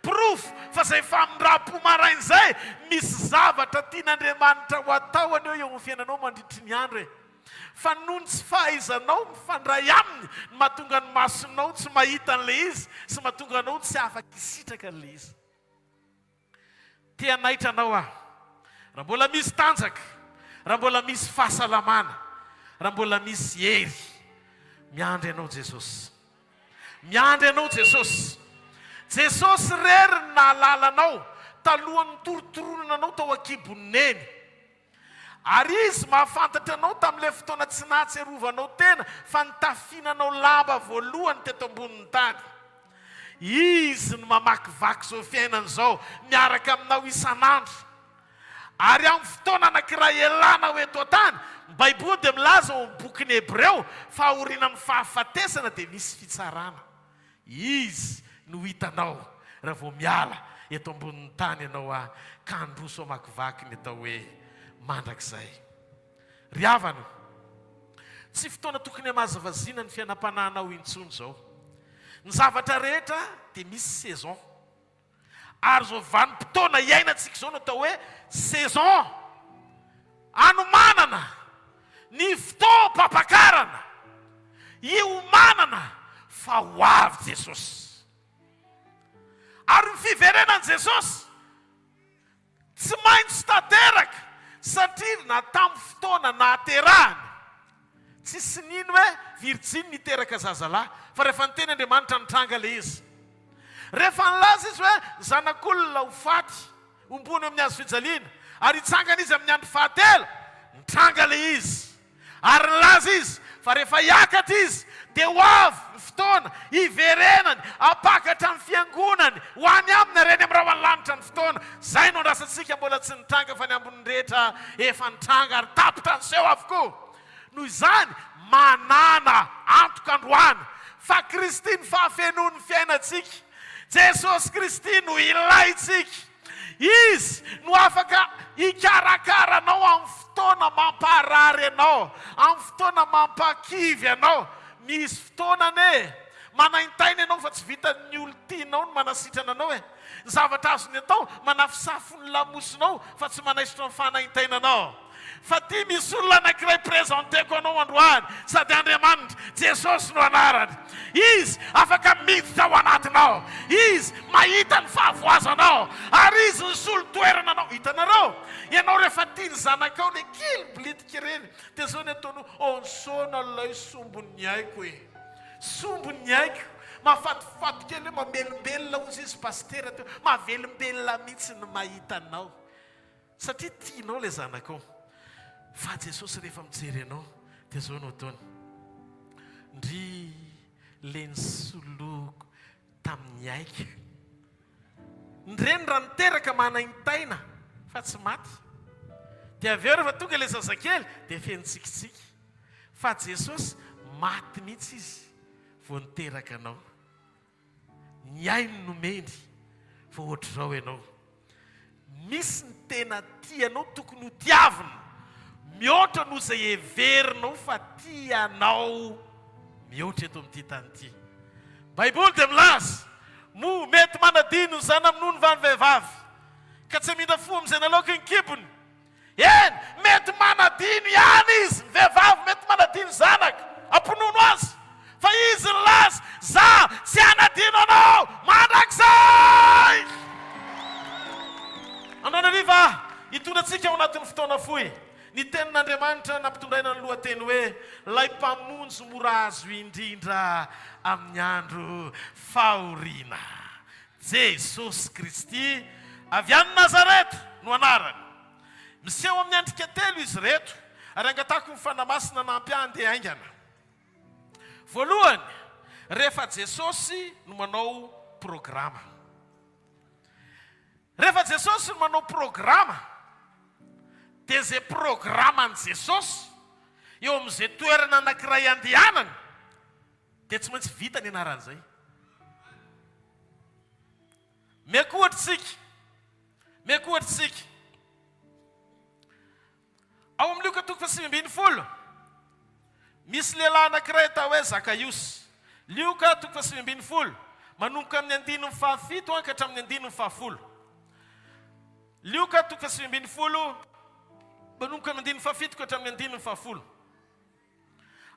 Proof fa zay famindram-po maraina izay misy zavatra tian'Andriamanitra ho ataony eo amin'ny fiainanao mandritry ny andro. Fa noho ny tsy fahaizanao mifandray aminy ny mahatonga ny masonao tsy mahita an'le izy sy mahatonga anao tsy afaka hisitraka an'le izy. Tia naitra anao raha mbola misy tanjaka, raha mbola misy fahasalamana, raha mbola misy hery, miandry anao Jesosy. Miandry anao Jesosy. Jesosy rery ny nahalalanao talohan'ny torotoronana anao tao akibony neny. Ary izy mahafantatra anao tamin'ilay fotoana tsy nahatserovanao tena fa nitafinanao lamba voalohany teto ambonin'ny tany. Izy no mamakivaky zao fiainana zao miaraka aminao isan'andro. Ary amin'ny fotoana anankiray ialana ho eto an-tany, ny Baiboly dia milaza ao amin'ny bokin'ny Hebreo fa aorianan'ny fahafatesana dia misy fitsarana. Izy no hitanao raha vao miala eto ambonin'ny tany ianao ka androso amakivaky ny atao hoe mandrakizay. Ry havana, tsy fotoana tokony hamazavaziana ny fiainam-panahinao intsony zao. Ny zavatra rehetra dia misy saison. Ary zao vanim-potoana iainantsika zao no atao hoe saison. Anomanana ny fotoam-pampakarana iomanana fa ho avy Jesosy. Ary ny fiverenan'i Jesosy tsy maintsy tanteraka satria na tamin'ny fotoana nahaterahany tsy sinino hoe virjiny niteraka zazalahy fa rehefa ny teny Andriamanitra nitranga le izy. Rehefa nilaza izy hoe zanak'olona ho faty ombony amin'ny hazo fijaliana ary hitsangana izy amin'ny andro fahatelo, nitranga le izy. Ary nilaza izy fa rehefa hiakatra izy dia ho avy ny fotoana hiverenany apakatra amin'ny fiangonany ho any aminy reny amin'ny raha lanitra ny fotoana. Zay no andrasantsika mbola tsy nitranga fa ny ambony rehetra efa nitranga ary tapitra ny seho avokoa. Noho izany manana antoka androany fa Kristy ny fahafenoan'ny fiainantsika. Jesosy Kristy no ilaitsika. Izy no afaka hikarakara anao amin'ny fotoana mamparary anao, amin'ny fotoana mampakivy anao. Misy fotoana ane manaintaina ianao fa tsy vitan'ny olo-tianao no manasitrana anao ny zavatra azony atao manafisafo ny lamosinao fa tsy manaisitra ny fanaintainanao. Fa ty misy olona anankiray prezenteko anao androany sady Andriamanitra Jesosy no anarany. Izy afaka miditra ao anatinao. Izy mahita ny fahavoazanao ary izy ny solo-toerana anao. Hitanareo ianao rehefa tiany zanakao le kely bilitika reny dia zao ny ataonao onsona lay sombony aiko e. Sombony aiko mahafatifaty kely hoe mamelombelona ozy izy pastera teo mavelombelona mihitsy ny mahita anao satria tianao le zanakao. Fa Jesosy rehefa mijery anao dia zao no ataony. Ndry le nisoloko tamin'ny aika Ndreny raha niteraka manaintaina fa tsy maty. Dia avy eo rehefa tonga ilay zazakely dia fentsikitsiky. Fa Jesosy maty mihitsy izy vao niteraka anao. Ny ainy nomeny fa ohatr'izao ianao. Misy ny tena tianao tokony ho tiavina mihoatra noho izay heverinao fa tianao mihoatra eto amin'ity tany ity. Baiboly dia milaza mo mety manadino ny zana amin'ony va ny vehivavy ka tsy mindra fo amin'izay nalaoky ny kibony. Eny mety manadino ihany izy, ny vehivavy mety manadino zanaka amponono azy, fa izy ny laza za tsy anadino anao mandrakizay. Ananariva hitondratsika ao anatin'ny fotoana fohy. Ny tenin'Andriamanitra nampitondraina ny lohateny hoe lay mpamonjy mora azo indrindra amin'ny andro fahoriana. Jesosy Kristy avy any Nazareta no anarany. Miseho amin'ny andrika telo izy reto ary angatako ny fanamasina nampy andeha aingana. Voalohany, rehefa Jesosy no manao programa. Rehefa Jesosy no manao programa, dia izay programan Jesosy eo amin'izay toerana anankiray andehanana dia tsy maintsy vita ny anaran'izay. Meko ohatritsika. Ao amin'ny Luka 5:20 misy lehilahy anankiray atao hoe Zakaios. Luka 5:20 manomboka amin'ny 7 hankatra amin'ny 10. Luka 5:20 manomboka amin'ny 7 hankatra amin'ny 10.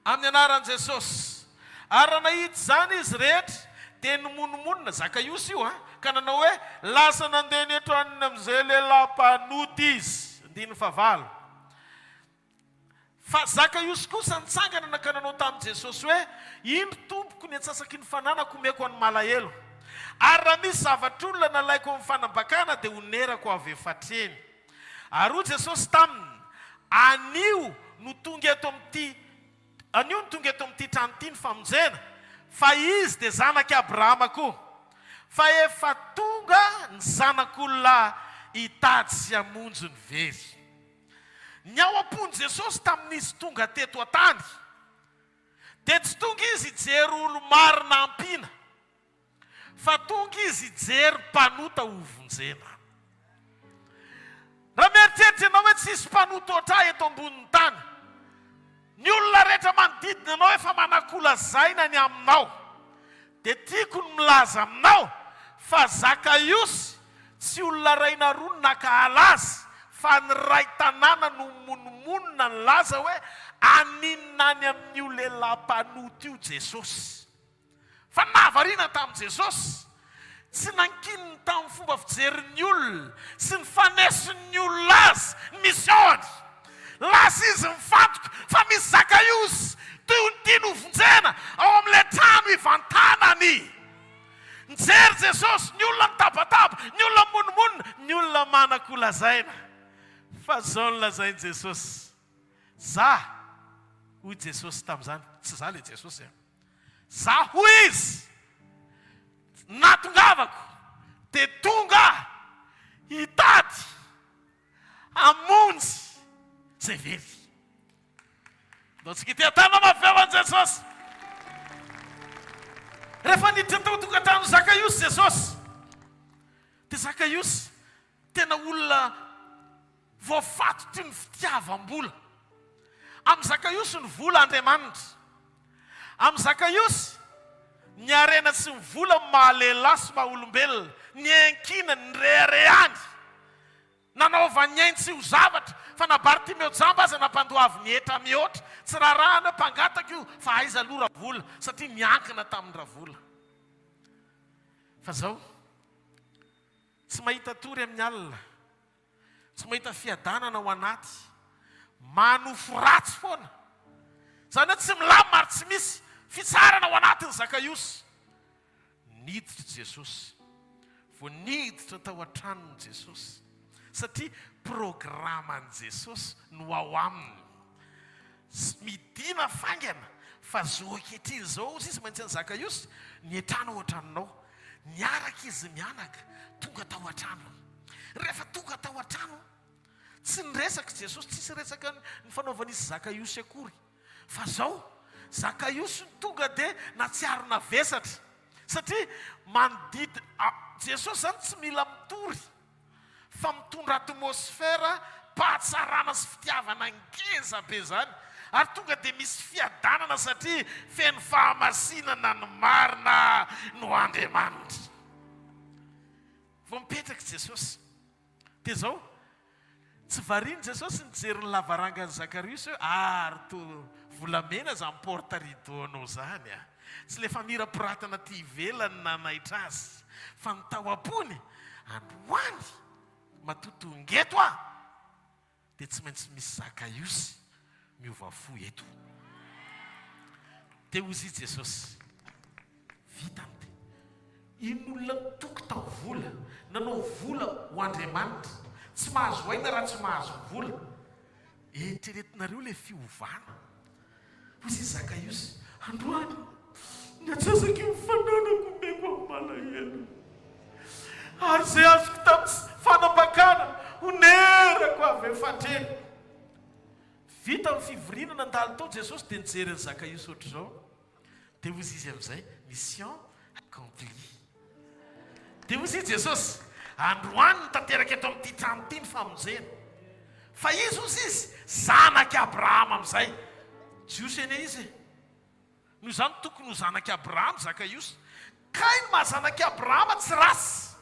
Amin'ny anaran'i Jesosy. Ary raha nahita izany izy rehetra dia nomonomonina Zakaios io ka nanao hoe lasa nandeha ny eto anina amin'izay lehilahy mpanoty izy. 9. Fa Zakaios kosa nitsangana nankananao tamin'i Jesosy hoe ino tompoko ny antsasaky ny fananako omeko any malahelo. Ary raha misy zavatr'olona nalaiko amin'ny fanambakana dia onerako avy efatreny. Ary hoy Jesosy taminy, anio no tonga eto amin'ity trano ity ny famonjena, fa izy dia zanaky Abrahama koa. Fa efa tonga ny zanak'olona hitady sy hamonjy ny very. Ny ao am-pony Jesosy tamin'izy tonga teto an-tany dia tsy tonga izy hijery olo marina ampiana, fa tonga izy hijery mpanota hovonjena. Raha mieritreritra ianao hoe tsisy mpanota ohatrah eto ambonin'ny tany, ny olona rehetra manodidina anao efa manakolazaina ny aminao, dia tiako ny milaza aminao fa Zakaios tsy olona ray na roa nakahalazy, fa ny ray tanàna no monomonina ny laza hoe aninona any amin'ny io lehilahy mpanoty io Jesosy. Fa nahavariana tamin'i Jesosy tsy nankininy tamin'ny fomba fijerin'ny olona sy ny fanesin'ny olona azy ny misioany. Lasa izy mifantoka fa misy Zakaios toy ny tiany hovonjena ao amin'ilay trano ivantanany. Nijery Jesosy ny olona mitabataba, ny olona monomonina, ny olona manakolazaina. Fa zao ny lazainy Jesosy. Za hoy Jesosy tamin'izany, tsy za le Jesosy. Za hoy izy natongavako dia tonga hitady hamonjy zay very. Daontsika ity atana mafevan'i Jesosy. Rehefa niditra tao tokantrano Zakaios Jesosy, dia Zakaios tena olona voafatotry ny fitiavam-bola. Amin'ny Zakaios ny vola Andriamanitra. Amin'ny Zakaios ny arena sy ny vola mahalehilahy sy maha-olombelona, ny ankina ny rehany. Nanaova ny ainy tsy ho zavatra, fa na Bartimeo jamba aza nampandoavy ny etra mihoatra, tsy rarahana mpangataka io fa aiza aloha ravola satria niankina tamin'ny ravola. Fa zao tsy mahita tory amin'ny alina, tsy mahita fiadanana ao anaty, manofo ratsy foana. Zany hoe tsy milamina ary tsy misy fitsarana ao anatiny Zakaios. Niditra Jesosy, vao niditra tao an-tranon'i Jesosy, satria programan'i Jesosy no ao aminy. Midina fangana fa zao ankehitriny zao izy maintsy ny Zakaios ny an-trano ao an-tranonao niaraka izy mianaka tonga tao an-trano. Rehefa tonga tao an-trano tsy niresaka Jesosy, tsisy resaka ny fanaovana izy Zakaiosy akory, fa zao Zakaiosy tonga dia natsiarona vesatra satria manodidina Jesosy zany tsy mila mitory fa mitondra atmosfera pahatsarana sy fitiavana ngeza be zany, ary tonga dia misy fiadanana satria feno fahamasinana ny marina no Andriamanitra. Vao mipetraka Jesosy dia zao tsy variany Jesosy nijery ny lavarangan'ny Zakaiosy ary to volamena zany porte rideau anao zany a. Tsy le famirapiratana ty ivelany nanaitra azy fa ny tao am-pony androany matotongeto dia tsy maintsy misy Zakaiosy miova fo eto. Dia hozy Jesosy vitany in'olona mitoky tao vola, nanao vola ho Andriamanitra, tsy mahazo aina raha tsy mahazo vola. Eritreretinareo le fiovana. Hozy Zakaiosy, androany niatsasaka mifananako meko malahelo, ary zay azoko tamin'ny fanambakana onerako avy efatreny. Vita amin'ny fivorinana andalo tao Jesosy dia nijery ny Zakaiosy ohatr' izao. Dia hozy izy amin'izay mission accomplie. Dia hozy Jesosy, androany nitanteraka eto amin'ity trano ity ny famonjena. Fa izy hozy izy zanaky Abrahama amin'izay. Jiosy ene izy noho izany tokony ho zanaky Abrahama Zakaiosy. Kainy mahazanaky Abrahama tsy rasy,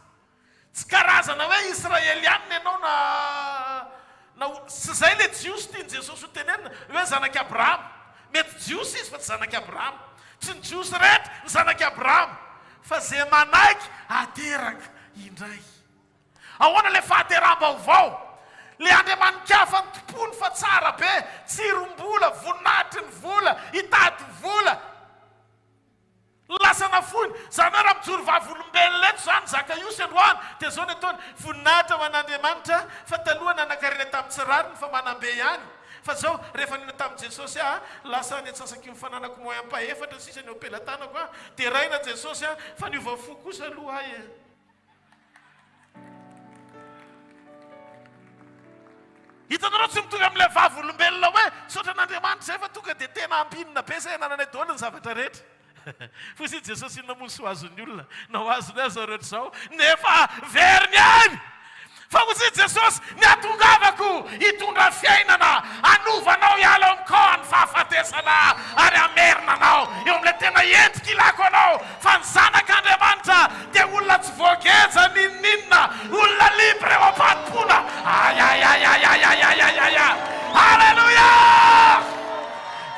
tsy karazana hoe Israelianina ianao na sy zay le Jiosy tiany Jesosy ho tenenina hoe zanaky Abrahama. Mety Jiosy izy fa tsy zanaky Abrahama, tsy ny Jiosy rehetra ny zanaky Abrahama, fa zay manaiky ateraka indray. Ahoana le fahateram-baovao, le Andriamanik'afa ny tompony fa tsara be, tsirom-bola, voninahitry ny vola, hitady vola, lasa nafony. Zany hoe raha mijoro vavolombelona eto zany Zakaiosy androany dia zao ny ataony, voninahitra ho an'Andriamanitra fa taloha nanankarena tamin'ny tsirariny fa manambe ihany. Fa zao rehefa nina tamin'i Jesosy lasa ny atsasaky mifananako moa ampahefatra sisa ny ampelantanako dia raina Jesosy fa niova fo kosa aloha ay. Hitanareo tsy mitovy amin'ilay vavolombelona hoe saotra n'Andriamanitra zay fa tonga dia tena ampinina be zay nanana daholo ny zavatra rehetra. Fa izy Jesosy inona moa sy ho azon'ny olona na ho azony azy zareo zao nefa veriny any. Fa hozy Jesosy, ny atongavako hitondra fiainana, anovanao hiala amikoa ny fahafatesana ary amerina anao eo amin'ilay tena endrika ilako anao. Fa ny zanak'Andriamanitra dia olona tsy voageza ninninna, olona libre eo am-panompona. Halleluja!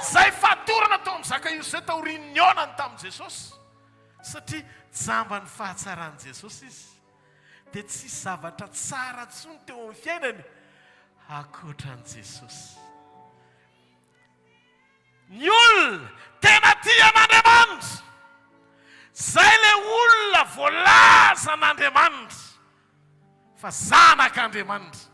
Zay fatorana tao amin'ny Zakaiosy zay tao réunionany tamin'i Jesosy satria jamba ny fahatsarany Jesosy izy. Dia tsy zavatra tsara tsony teo amin'ny fiainany akoatran'i Jesosy. Ny olona tena tia an'Andriamanitra, zay le olona voalaza an'Andriamanitra fa zanak'Andriamanitra.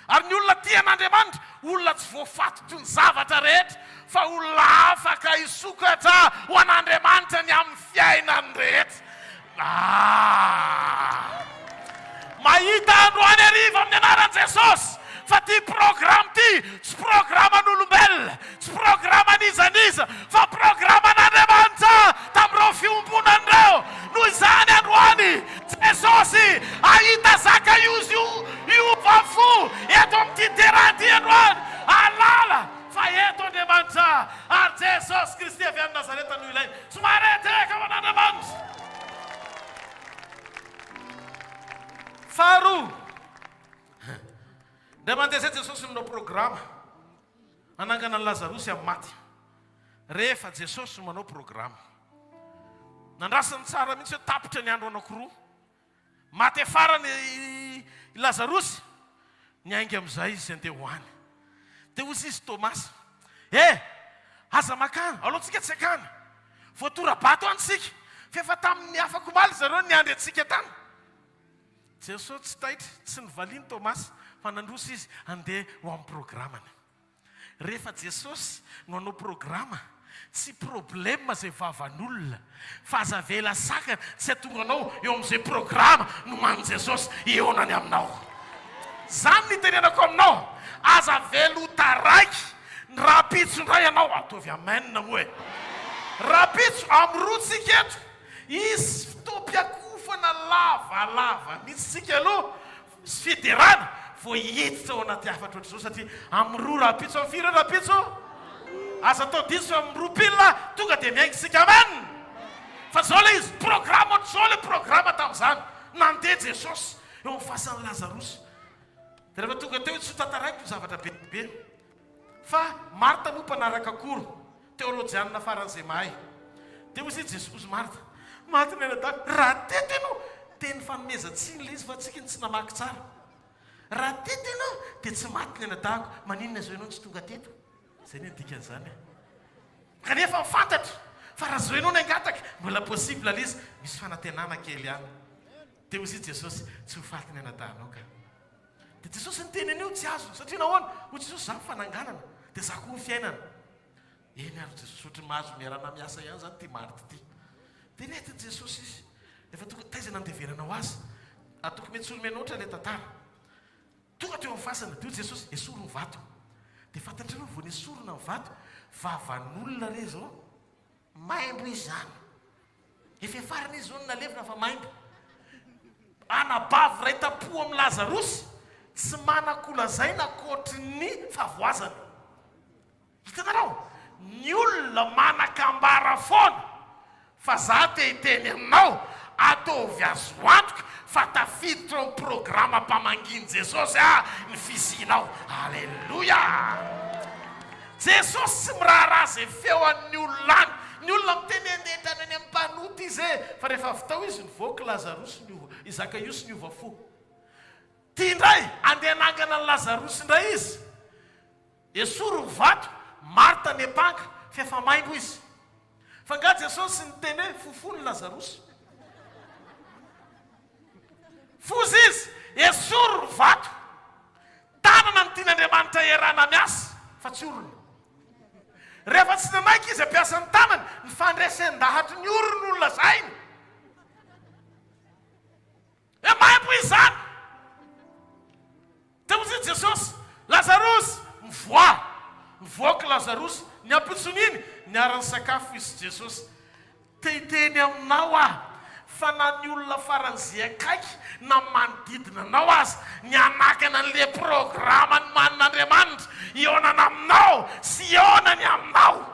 Ary ny olona tia an'Andriamanitra, olona tsy voafaty toy ny zavatra rehetra fa olona afaka hisokatra ho an'Andriamanitra ny amin'ny fiainany rehetra. Mahita androany ariva amin'ny anaran'i Jesosy fa ty programa ty tsy programan'olombelona, tsy programan'izaniza fa programan'Andriamanitra tamin'ireo fiombonan'ireo. Noho izany androany Jesosy ahita Zakaiosy hiova fo eto amin'ity terrain ty androany, alala fa eto Andriamanitra ary Jesosy Kristy avy any Nazareta noho ilainy. Somary eteka ho an'Andriamanitra. Faharoa, dia mandeha zay Jesosy manao programa anangana ny Lazarosy amin'ny maty. Rehefa Jesosy manao programa, nandrasany tsara mihitsy hoe tapitra ny andro anankiroa. Maty farany Lazarosy, niainga amin'izay izy andeha hoany. Dia hozy izy Tomasy, aza makany, alohantsika tsy akany, voatora-bato antsika, fa efa tamin'ny afaka omaly zareo ny andry antsika tany. Jesosy tsy taitra, tsy nivaliany Tomasy fa nandrosa izy andeha ho amin'ny programany. Rehefa Jesosy no hanao programa tsy problema zay vavan'olona fa aza vela sakana tsy atonga anao eo amin'izay programa no many Jesosy eonany aminao. Zany ny tenenako aminao, aza vela ho taraiky ny rapitso ndray ianao ataovy amenina moa e. Rapitso amirotsika eto izy fitoam-piakofana lavalava misy tsika aloha sy fiterana vo hiditra ao anaty afatra ohatr'izao satria amiroa rapitso amin'ny firy rapitso aza atao diso amin'ny roapilina tonga dia miaingy sika amenina. Fa zao le izy programa ohatr'izao le programa tamin'izany nandeha Jesosy eo amin'ny fasan'ny Lazarosy. Dia rehefa tonga teo tsy ho tantaraiko ny zavatra bebe fa Marta moa mpanaraka akoro teolojianina faran'izay mahay. Dia ozy Jesosy Marta ny anadako raha teto ianao teny fanomezantsiny le izy fa tsika ny tsy namaky tsara. Raha teto ianao dia tsy maty ny anadako maninona zao ianao tsy tonga teto. Zay ny dikan'izany. Kanefa mifantatra fa raha zao ianao ny angataka mbola possible le izy misy fanantenana kely ihany. Dia ozy Jesosy tsy ho faty ny anadanao ka. Dia Jesosy ny teny an'io tsy azo satria nahoana ho Jesosy za fananganana dia za koa ny fiainana. Eny ary Jesosy ohatry mahazo miarana miasa ihany zany ty Marta ty. Dia nety Jesosy izy efa tonga taizana andeveranao azy atoko mety solomenao le tantara. Tonga teo amin'ny fasana teo Jesosy esoro ny vato. Dia fantatrareo vao nesorona ny vato vavan'olona re zao maimbo izy zany. Efa farany izy zao ny nalevina fa maimbo. Anabavy ray tapo amin'ny Lazarosy tsy manakolazaina kotry ny favoazana. Hitanareo ny olona manakambara foana fa za te hiteny aminao ataovy azo antoka fa tafiditra amin'ny programa mpamanginy Jesosy ny fisinao. Alleluia. Jesosy tsy miraharaha zay feo an'ny olona any. Ny olona miteny endetrany any amin'ny mpanoty izy fa rehefa avitao izy nivoaka Lazarosy Zakaiosy niova fo. Ty indray andeha nangana ny Lazarosy indray izy esoro ny vato Marta nepanga fefa maimbo izy. Fa nga Jesosy niteny hoe fofony Lazarosy. Fozy izy esoro ny vato tanana ny tian'Andriamanitra erana miasa fa tsy olona. Rehefa tsy nanaiky izy ampiasa ny tanany ny fandresen-dahatry ny orony olona zainy. E maimbo izy zany. Teo Jesosy Lazarosy mivoaka Lazarosy ny ampitsoniny niarany sakafo izy Jesosy. Tehiteny aminao fa na ny olona faran'izay akaiky na manodidina anao azy ny anakana an'le programa ny manin'Andriamanitra ionana aminao sy ionany aminao.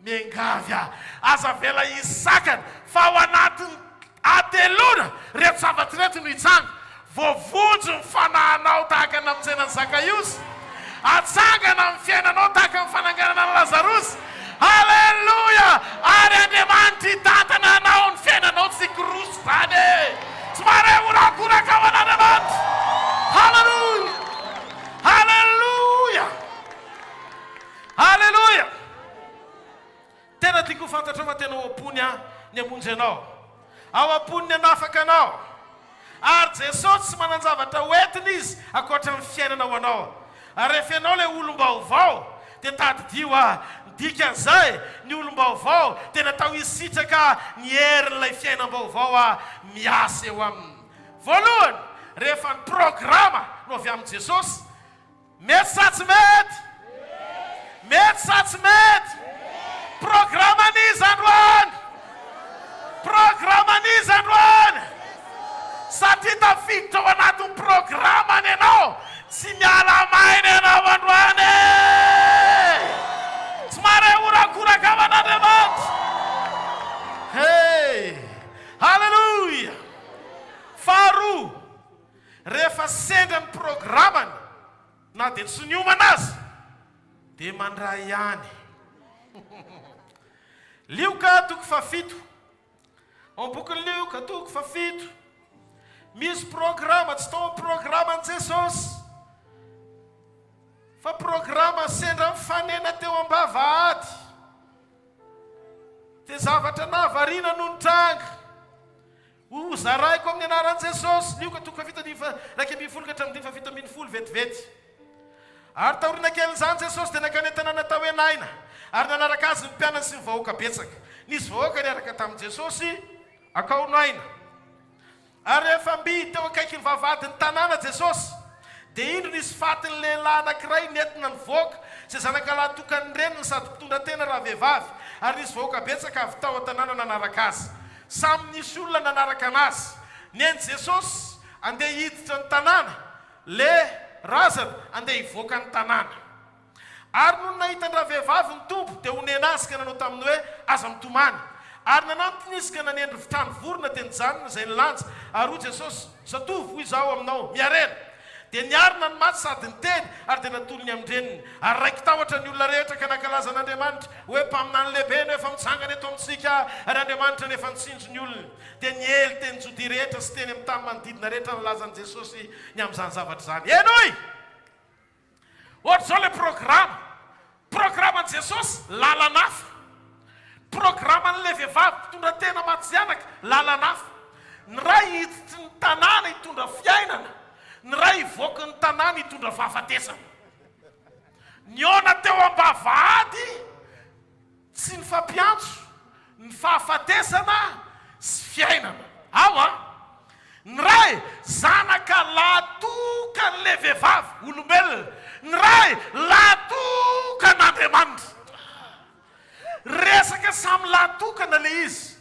Miangavy aza vela isakana fa ao anatiny atelona reto zavatra reto no hitsanga. Voavonjo ny fanahanao tahaka ny amin'izay Zakaiosy. Atsangana amin'ny fiainanao tahaka ny fananganana ny Lazarosy. Alleluia. Ary Andriamanitra hitantana anao ny fiainanao tsy korosy zany. Tsy mare orakoraka ao an'Andriamanitra. Halleluia. Halleluia. Halleluia. Tena tiako fantatra fa tena ompony ny amonjy anao. Ao ampony ny anafaka anao. Ary Jesosy tsy mananjavatra hoentiny izy akoatra amin'ny fiainanao anao. Ary rehefa ianao le olom-baovao dia tadidio dikan'izay ny olom-baovao tena atao isitraka ny herin'ilay fiainam-baovao miasa eo aminy. Voalohany rehefa ny programa no avy amin'ny Jesosy mety sa tsy mety? Mety sa tsy mety? Programan'izy androany. Programan'izy androany. Satria tafiditra ao anatin'ny programany ianao tsy miala maina ianao androany. Tsy mare orakoraka ao an'Andriamanitra. Hey, halleluia. Faharoa, rehefa sendra ny programany na dia tsy niomana azy dia mandray ihany. Lioka toko fafito. Ao bokin'ny Lioka toko fafito. Misy programa tsy tao programan Jesosy fa programa sendra mifanena teo am-bavahady. Dia zavatra nahavariana no nitranga. Zaraiko amin'ny anaran'i Jesosy. Lioka toko fafito raika ambin'ny folo ka hatramin'ny dimy fafito ambin'ny folo vetivety. Ary taoriana kely izany Jesosy dia nakanetana natao enaina ary nanaraka azy ny mpianany sy ny vahoaka betsaka. Nisy vahoaka niaraka tamin'i Jesosy akaonaina. Ary rehefa mby teo akaiky ny vavahadiny tanàna Jesosy, dia indro nisy fatin'ny lehilahy anankiray nentina ny voaka, izay zanakalahy tokany reniny sady mpitondra tena raha vehivavy. Ary nisy vahoaka betsaka avy tao an-tanàna nanaraka azy. Samy nisy olona nanaraka anazy. Neny Jesosy andeha hiditra ny tanàna, le razana andeha hivoaka ny tanàna. Ary noho nahita ny raha vehivavy ny tompo, dia honena azy ka nanao taminy hoe aza mitomany. Ary nanantony izy ka nanendry vitrany vorona teny janona izay nilanja. Ary hoy Jesosy, zatovy hoy izaho aminao, miarena. Dia niarina ny maty sady ny teny, ary dia natolony amindreniny. Ary raiky tahotra ny olona rehetra ka nankalaza an'Andriamanitra hoe mpaminany lehibe no efa mitsangana eto amintsika, ary Andriamanitra nefa nitsinjo ny olona. Dia niely teny jody rehetra sy teny amin'ny tany manodidina rehetra nilazan'i Jesosy ny amin'izany zavatra izany. Enoy! Ohatr'izao le programan'i Jesosy lalanafa. Programan'le vehivavy mpitondra tena matsianaka lalanafa. Ny ray hiditry ny tanàna hitondra fiainana, ny ray hivoaka ny tanàna hitondra fahafatesana. Ny ona teo ambavahady sy ny fampiantso, ny fahafatesana sy fiainana. Ao a! Ny ray zanaka latokan'le vehivavy olombelona, ny ray latokan'Andriamanitra. Resaka samy lahatokana le izy.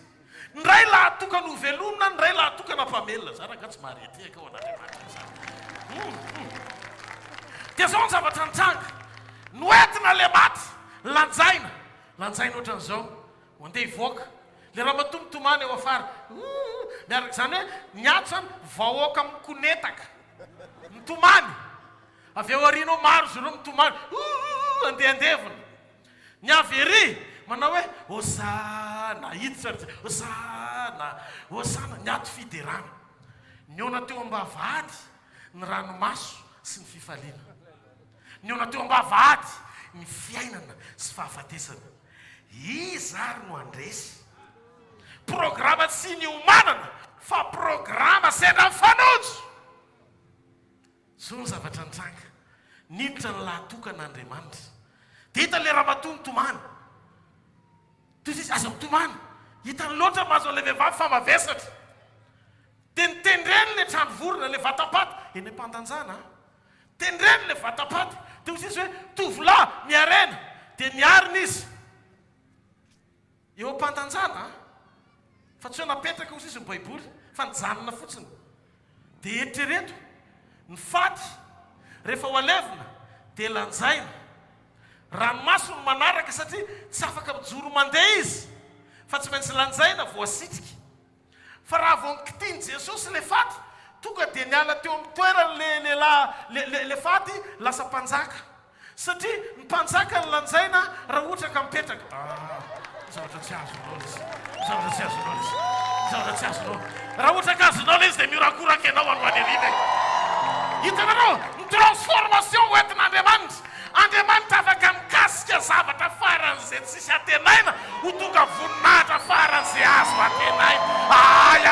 Ny ray lahatokana ho velomina, ny ray lahatokana mpamelona. Zanaka tsy mahareteka ao an'Andriamanitra zany. Dia zao ny zavatra nitranga. Noentina le maty, lanjaina. Lanjaina ohatran'izao, mandeha hivoaka. Le raha matomtomany eo afara. Miaraka izany hoe niatsany vahoaka mikonetaka. Mitomany. Avy eo aoriana maro izy ireo mitomany. Andehandevina. Ny avery manao hoe hosana, hiditra hosana, hosana, ny ato fiderana. Ny ona teo ambavahady, ny ranomaso sy ny fifaliana. Ny ona teo ambavahady, ny fiainana sy fahafatesana. Izy ary no andresy. Programa tsy ny omanana, fa programa sendra mifanojo. Zao ny zavatra nitranga. Niditra ny lahatokan'Andriamanitra. Dia hita le raha matomtomany. Toy izy aza mitomany. Hitany loatra mahazo an'le vehivavy fa mavesatra. Dia nitendreny le trano vorona, le vatapaty. Eny am-pandanjana. Tendreny le vatapaty. Dia izy hoe tovolahy miarena. Dia niarina izy. Eo am-pandanjana. Fa tsy hoe napetraka izy ny baiboly, fa nijanona fotsiny. Dia eritrereto, ny faty, rehefa ho alevina, dia lanjaina. Ranomaso no manaraka satria tsy afaka mijoro mandeha izy. Fa tsy maintsy lanjaina voasitrika. Fa raha vao nikitiny Jesosy le faty, tonga dia niala teo amin'ny toerana le faty lasa mpanjaka. Satria ny mpanjaka ny lanjaina raha ohatra ka mipetraka. Zavatra tsy azonao izy. Zavatra tsy azonao izy. Zavatra tsy azonao. Raha ohatra ka azonao izy dia miorakoraka ianao any ariva. Hitanareo, ny transformation hoentin'Andriamanitra. Andriamanitra afaka mikasika zavatra faran'izay tsisy atenaina ho tonga voninahitra faran'izay azo atenaina. Ay.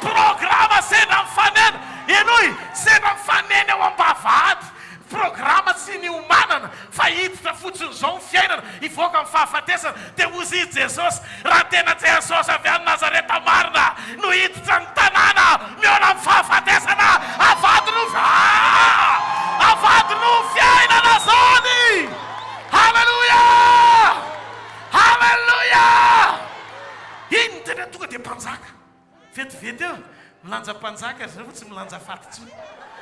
Programa sendra mifanena. Enoy, sendra mifanena eo ambavahady. Programa tsy ny omanana, fa hiditra fotsiny izao ny fiainana, hivoaka amin'ny fahafatesana. Dia hozy izy Jesosy, raha tena Jesosy avy any Nazareta marina no hiditra ny tanàna miona amin'ny fahafatesana, avadino fiainana zany. Halleluja! Halleluja! Iny tena tonga dia mpanjaka. Vetivety eo, milanja mpanjaka izy rehefa tsy milanja faty tsony.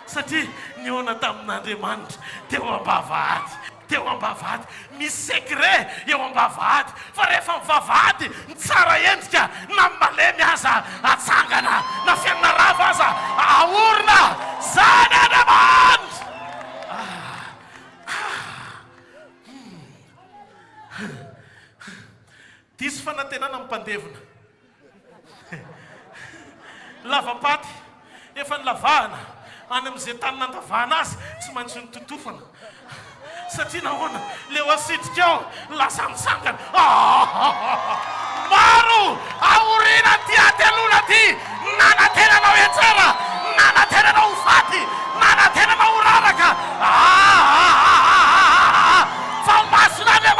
Satria niona tamin'Andriamanitra teo ambavahady. Teo ambavahady. Misy sekre eo ambavahady. Fa rehefa mivavahady, ny tsara endrika na malemy aza atsangana, na fiainana rava aza aorina. Zany Andriamanitra! Diso fanantenana mmpandevina. Lavapaty, efa nilavahana. Any amin'izay tany nandavahana azy, tsy maintsy ny totofana. Satria nahoana, le asitrika ao, lasa nitsangana. Maro aorina ty atelona ty, nanatenanao etsara, nanatenanao faty, nanatenanao raraka. Fa masina le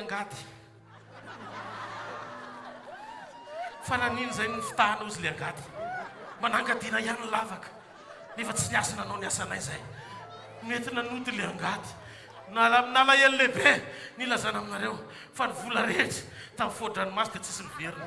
angady fa naniny zay ny fitahanao izy le angady manangadiana ihany ny lavaka nefa tsy niasana anao ny asanay zay mety nanody le angady nalahelo lehibe nilazana aminareo fa ny vola rehetra tamin'ny fodranomasy dia tsisy miverina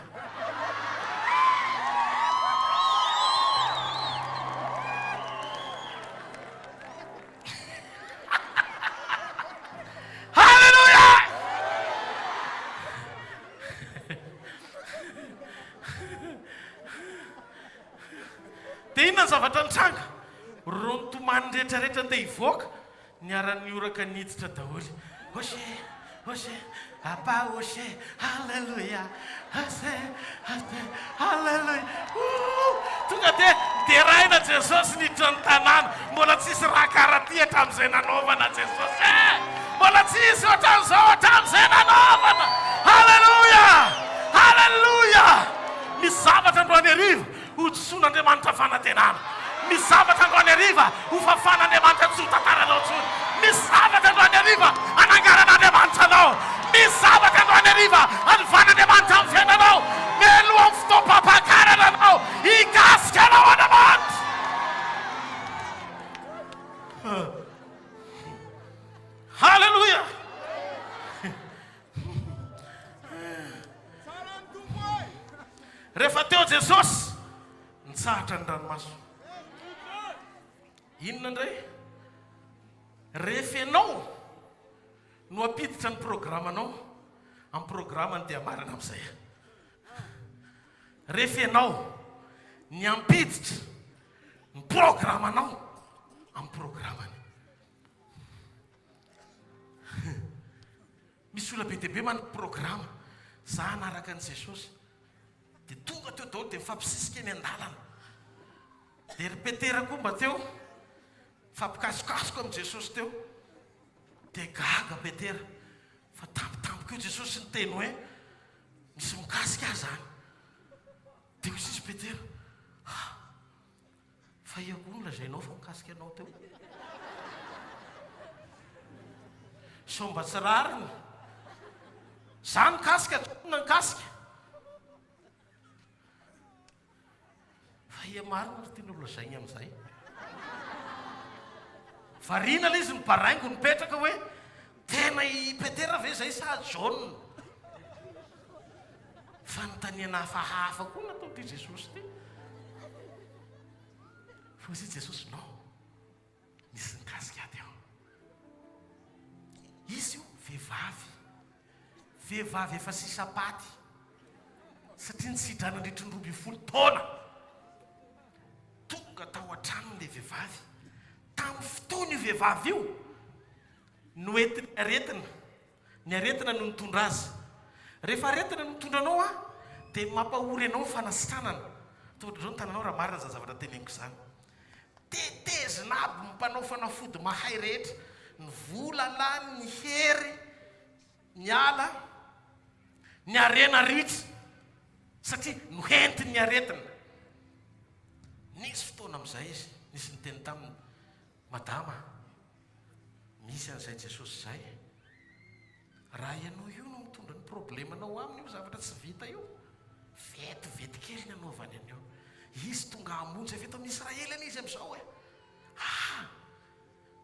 zavatra nitranga ro nitomany rehetrarehetra ndeha hivoaka niara-ny oraka niditra daholy oshe oshe apa oshe halleluja ase ase halleluja tonga de raina Jesosy niditra ny tanàna mbola tsisy raha karaty hatramin'izay nanaovana Jesosy mbola tsisy ohatran'izao hatramin'izay nanaovana halleluja halleluja misy zavatra androany ariva hotson'Andriamanitra fanantenana misy zavatra androany ariva ho fafan'Andriamanitra tsy ho tantaranao tsony misy zavatra androany ariva anangaran'Andriamanitra anao misy zavatra androany ariva anivan'Andriamanitra amin'ny fiainanao mialoha amin'ny fotoam-pampakarana anao hikasika anao Andriamanitra halleluja rehefa teo Jesosy nitsahatra ny ranomaso inona indray rehefa ianao no ampiditra ny programanao amin'ny programany dia marina amin'izay rehefa ianao ny ampiditra ny programanao amin'ny programany misy olona be dia be manao programa za hanaraka an'i Jesosy dia tonga teo daholo dia mifampisisika eny an-dalana dia ripetera koa mba teo fampikasikasiko amin'i Jesosy teo dia gaga petera fa tampotampoka eo Jesosy ny teny hoe misy mikasika azy zany dia ho sisy petera fa iako ny lazainao fa mikasika anao teo so mba tsy rariny za nikasika tsona nikasika fa ia marina ry tiana olazaigny amin'izay variana ilay izy ny baraingo nipetraka hoe tena ipetera ve zay sa jaune fa notaniana hafahafa koa natao ty Jesosy ty fa izy Jesosy non nisy nikasika aty ao izy io vehivavy efa sisapaty satria nisidrana nandritry ny 20 taona tonga tao an-tranon'ilay vehivavy tamin'ny fotoana io vehivavy io no entina ny aretina no nitondra azy rehefa aretina no nitondra anao a dia mampahory anao ny fanasitranana tohatra zao ny tananao raha marina za zavatra teneniko zany tetezina aby mpanao fanafody mahay rehetra ny volalany ny hery ny ala ny arena ritra satria no hentiny ny aretina nisy fotoana amin'izay izy nisy niteny taminy madama misy an'izay Jesosy zay raha ianao io no mitondra ny problemanao aminy io zavatra tsy vita io vetivety kely ny anaovany an'io izy tonga hamonjy avy eto amin'ny Israely any izy amin'izao hoe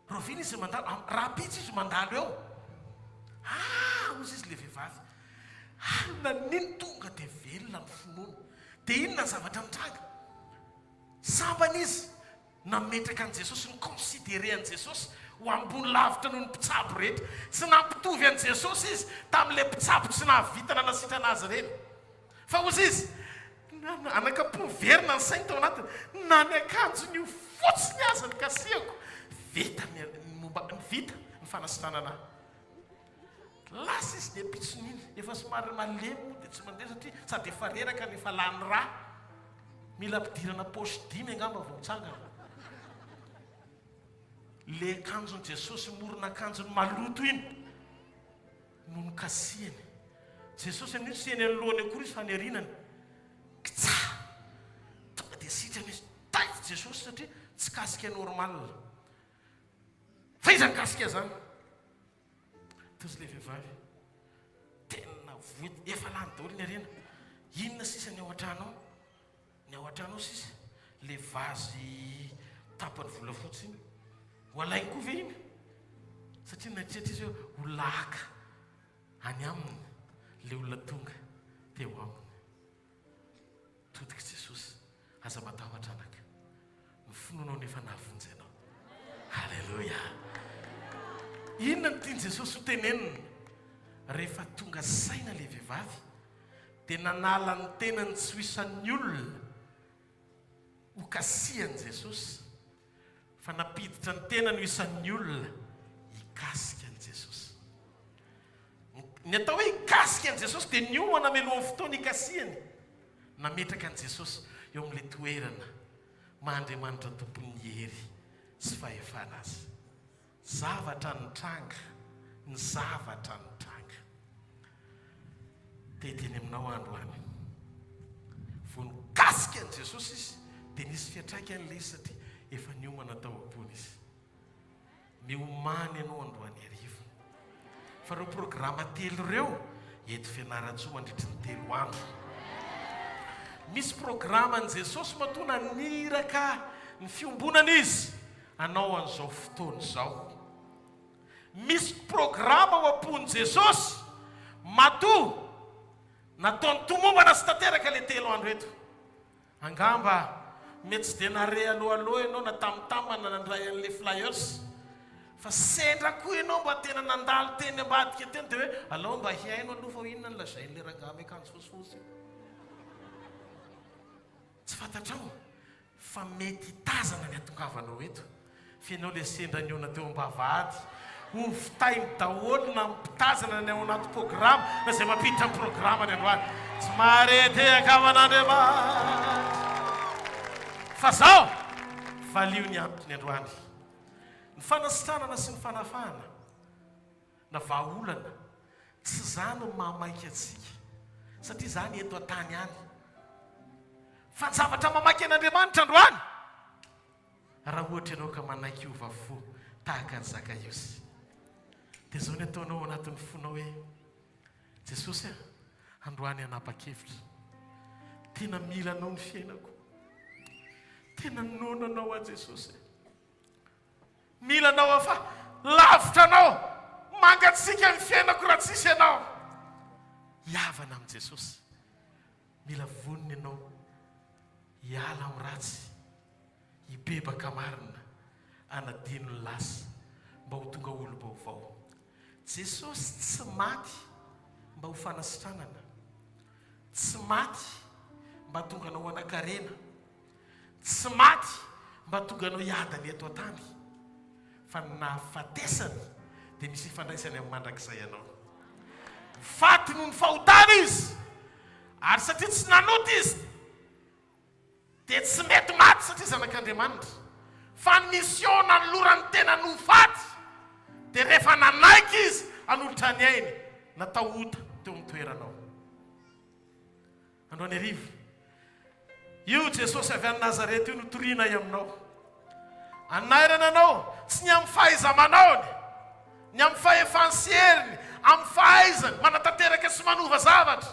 rovina izy mandalo raha pitsy izy mandalo eo ozy izy le vehivavy naniny tonga dia velona ny finoana dia inona ny zavatra mitranga sambany izy nametraka an' Jesosy ny considéré an' Jesosy ho ambony lavitra noho ny mpitsabo rehetra sy nampitovy an' Jesosy izy tamin'ilay mpitsabo tsy nahavitana nasitrana azy reny fa ozy izy anakapoverina ny sainy tao anatiny na ny akanjo ny fotsiny azy ny kasiako vita ny fanasitranana lasa izy dia pitsoniny efa somary malemo dia tsy mandeha satria sady efa reraka nefa lany raha mila ampidirana posy 5 angamba vao mitsangana le akanjon' Jesosy morona akanjony maloto iny no nikasiany Jesosy amin'io sy eny anoloany akory izy fanerinany kitsa tonga dia sitrany izy taity Jesosy satria tsy kasika normal fa izy nikasika zany tozy le vehivavy efa lany daholo ny arena. Inona sisa ny ao an-trano? Ny ao an-trano sisa le vazy tapany volafotsy iny ho alainy koa ve iny? Satria natrehitra izy hoe ho laka any aminy le olona tonga teo aminy. Todika Jesosy aza matahotra anaka ny finoanao nefa nahavonjy anao. Halleluja. Inona ny tiany Jesosy ho tenenina? Rehefa tonga saina le vehivavy dia nanala ny tenany tsy hoisan'ny olona ho kasihan Jesosy, fa napiditra ny tenany hoisan'ny olona hikasika an Jesosy. Ny atao hoe hikasika an Jesosy dia ny omana melohan'ny fotoana hikasihany. Nametraka an Jesosy eo amin'ilay toerana Mahandriamanitra tompony hery sy fahefana azy. Zavatra ny tranga, ny zavatra ny tranga. Teteny aminao androany. Vao nikasika an Jesosy izy dia nisy fiantraikany ilay izy satria efa niomana tao am-pony izy. Miomany ianao androany hariva. Fa ireo programa telo ireo eto Fianarantsoa mandritry ny 3 andro. Misy programa an Jesosy matona niraka ny fiombonana izy anao an'izao fotoana izao. Misy programa ho am-pony Jesosy matoa nataony tomombana sy tanteraka le 3 andro eto. Angamba mety tsy dia nare aloha ianao na tamtamana nandray an'le flyers, fa sendra koa ianao mba tena nandalo teny ambadika teny dia hoe alao mba hiaino aloha fa inona ny lazain'le rangamy akanjo fosifosy. Tsy fantatrao fa mety tazana ny atongavanao eto. Fianao le sendra niona teo am-bavahady ho fitainy daholo na mpitazana ny ao anaty programa na izay mampiditra amin'ny programa ny androany. Tsy marety akavan'Andriamanitra. Fa zao valio ny antony androany. Ny fanasitranana sy ny fanafahana na vahaolana tsy zany mamaika antsika satria zany eto an-tany any. Fa ny zavatra mamaky an'Andriamanitra androany raha ohatra ianao ka manaiky ovafo tahaka ny Zakaiosy. Dia zao ny ataonao anatin'ny fonao hoe Jesosy androany anapa-kevitra, tena mila anao ny fiainako, tena nonanao a Jesosy, mila anao afa lavitra anao, mangatsika ny fiainako raha tsisy ianao. Hiavana amin'i Jesosy, mila voniny ianao hiala amin'ny ratsy, hibebaka marina, anadino ny lasa mba ho tonga olo vaovao. Jesosy tsy maty mba ho fanasitranana, tsy maty mba tonga anao anakarena, tsy maty mba tonga anao hiadany eto an-tany, fa nahafatesany dia misy ifandraisany amin'ny mandrakizay ianao. Faty noho ny fahotana izy, ary satria tsy nanota izy dia tsy mety maty satria zanak'Andriamanitra. Fa ny misiona ny lorany tena no faty dia rehefa nanaiky izy hanolotra ny ainy natao ota teo amin'ny toeranao. Androany hariva, io Jesosy avy any Nazareta io notoriana aminao. Anairana anao tsy ny amin'ny fahaiza-manaony, ny amin'ny fahefanseriny, amin'ny fahaizany manatanteraka sy manova zavatra.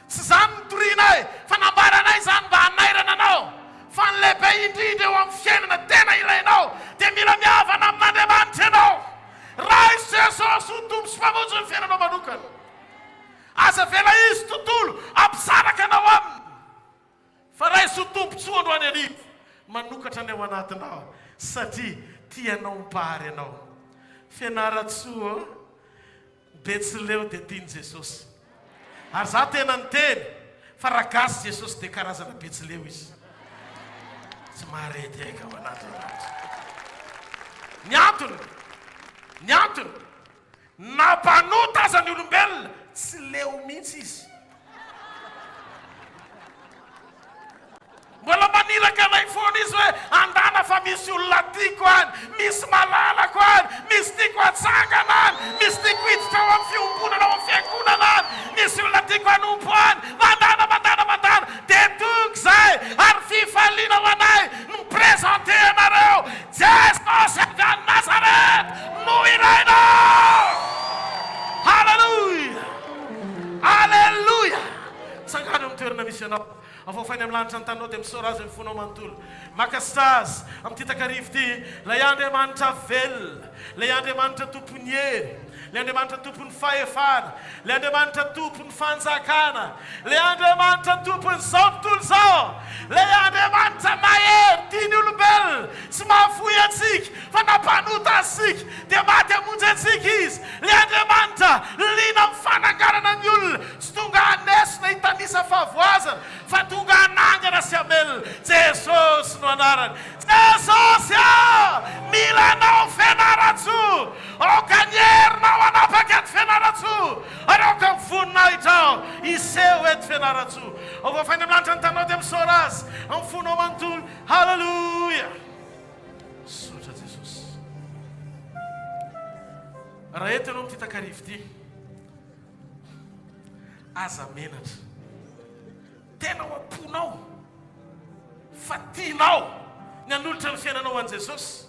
Tsy zany notoriana fa nambaranay zany mba hanairana anao. Fa ny lehibe indrindra eo amin'ny fiainana tena ilainao dia mila mihavana amin'Andriamanitra ianao. Raha izy Jesosy ho tompo sy mpamonjy ny fiainanao manokana, aza vela izy tontolo ampisaraka anao aminy. Fa raha izy ho tompontsoa androany hariva, manokatra ny ao anatinao satria tianao mipahary anao. Fianarantsoa Betsileo dia tiany Jesosy. Ary za tena ny teny fa raha gasy Jesosy dia karazana Betsileo izy. Tsy marety aika ao anatin'Andriamanitra. Ny antony nampanota aza ny olombelona tsy leo mihitsy izy. Mbola maniraka anay foana izy hoe andana fa misy olona tiako any, misy malalako any, misy tiako hatsangana any, misy tiako hiditra ao amin'ny fiombonana, ao amin'ny fiangonana any, misy olona tiako hanompo any, mandana. Dia tonga izay ary fifaliana ho anay mipresente anareo Jesosy avy any Nazareta no ilainao. Halleluja, halleluja. ianao avoafainy amin'ny lanitra ny tanao dia misaora azy amin'ny fonao manontolo makasitra azy amin'ity takarivo ity lay Andriamanitra velona lay Andriamanitra tompony hery lay Andriamanitra tompony fahefana lay Andriamanitra tompony fanjakana lay Andriamanitra tompony zao tontolo zao lay Andriamanitra mahery tiany olombelona tsy mahafoy antsika fa nampanota antsika dia maty hamonjy antsika izy lay Andriamanitra liana amin'ny fanagarana ny olona tsy tonga hanesina hitanisa fahavoazana fa tonga hanangana sy hamelona Jesosy no anarany Jesosy mila anao Fianarantsoa aoka ny herinao anapaka eto Fianarantsoa ary aoka mivoninahitra iseho eto Fianarantsoa voafainy amin'ny lanitra ny tanao dia misaora azy amin'ny fonao manontolo halleluia sotra Jesosy raha eto ianao amin'ity takarivo ity aza menatra tena ho amponao fa tianao ny hanolotra ny fiainanao an' Jesosy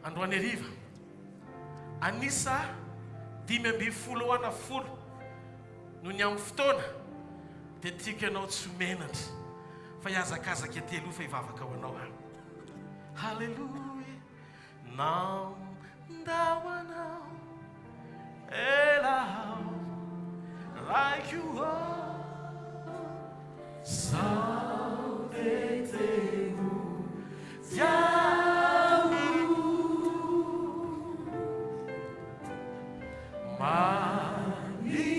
androany hariva anisa 5:10 no ny amin'ny fotoana dia tiako ianao tsy menatra fa hiazakazaka telo fa hivavaka ho anao halleluia nam ndawanao elao like you are saudetevu Yahweh maniria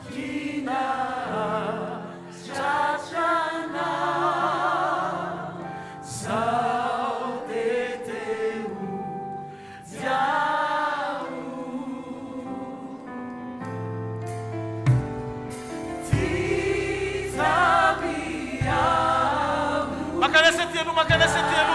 kina chachana saudetevu Makanese tienu.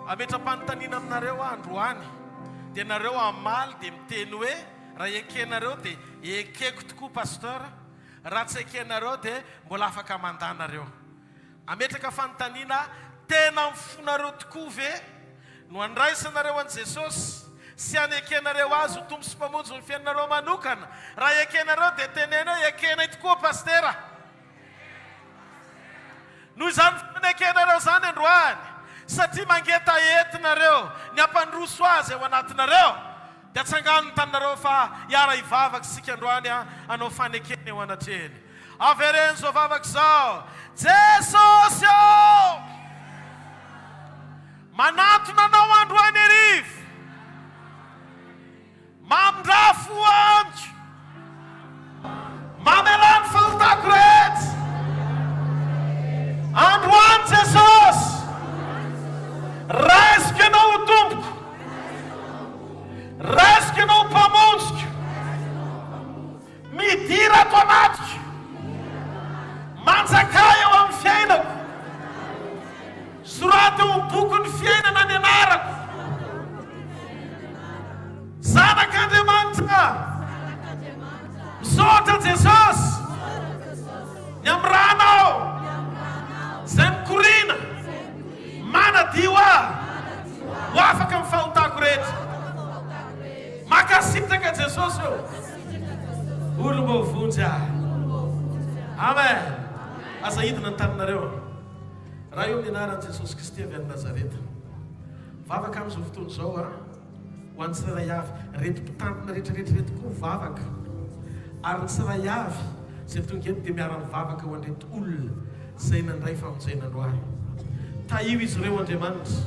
ametra-panontaniana aminareo androany dia nareo amaly dia miteny hoe raha ekenareo dia ekeko tokoa pasteur, raha tsy ekenareo dia mbola afaka mandanareo. Ametraka fanontaniana tena mifonareo tokoa ve no andraisanareo an' Jesosy sy anekenareo azy ho tombo sy mpamonjy ny fiainareo manokana. Raha ekenareo dia tenena hoe ekenay tokoa pastera. Noho izany fanekenareo zany androany satria mangeta entinareo ny ampandroso azy ao anatinareo dia tsangano ny taninareo fa hiara hivavaka sika androany anao fanekena eo anatreny. Avereny zao vavaka zao Jesosy eo manatona anao androany arivo mamindrafo antso mamelany fahotako rehetra androany Jesosy raisiko ianao ho tompoko, raisiko ianao ho mpamonjiko, midira ato anatiko, manjakay eo amin'ny fiainako, soraty eo amin'ny boky ny fiainana ny anarako. Zanak'Andriamanitra misaotra Jesosy ny amin'ny ranao izay mikorina manadio aho ho afaka amin'ny fahotako rehetra. Makasitraka Jesosy eo olom-bavonjy aho. Amen. Aza hidina ny taninareo raha eo amin'ny anaran'i Jesosy Kristy avy any Nazareta. Vavaka amin'izao fotoana izao ho an'ny tsirairay avy retim-pitantana rehetrarehetra reto koa vavaka ary ny tsirairay avy izay tonga eto dia miara-mivavaka ho an'ireto olona izay nandray famonjena androany. Taio izy ireo Andriamanitra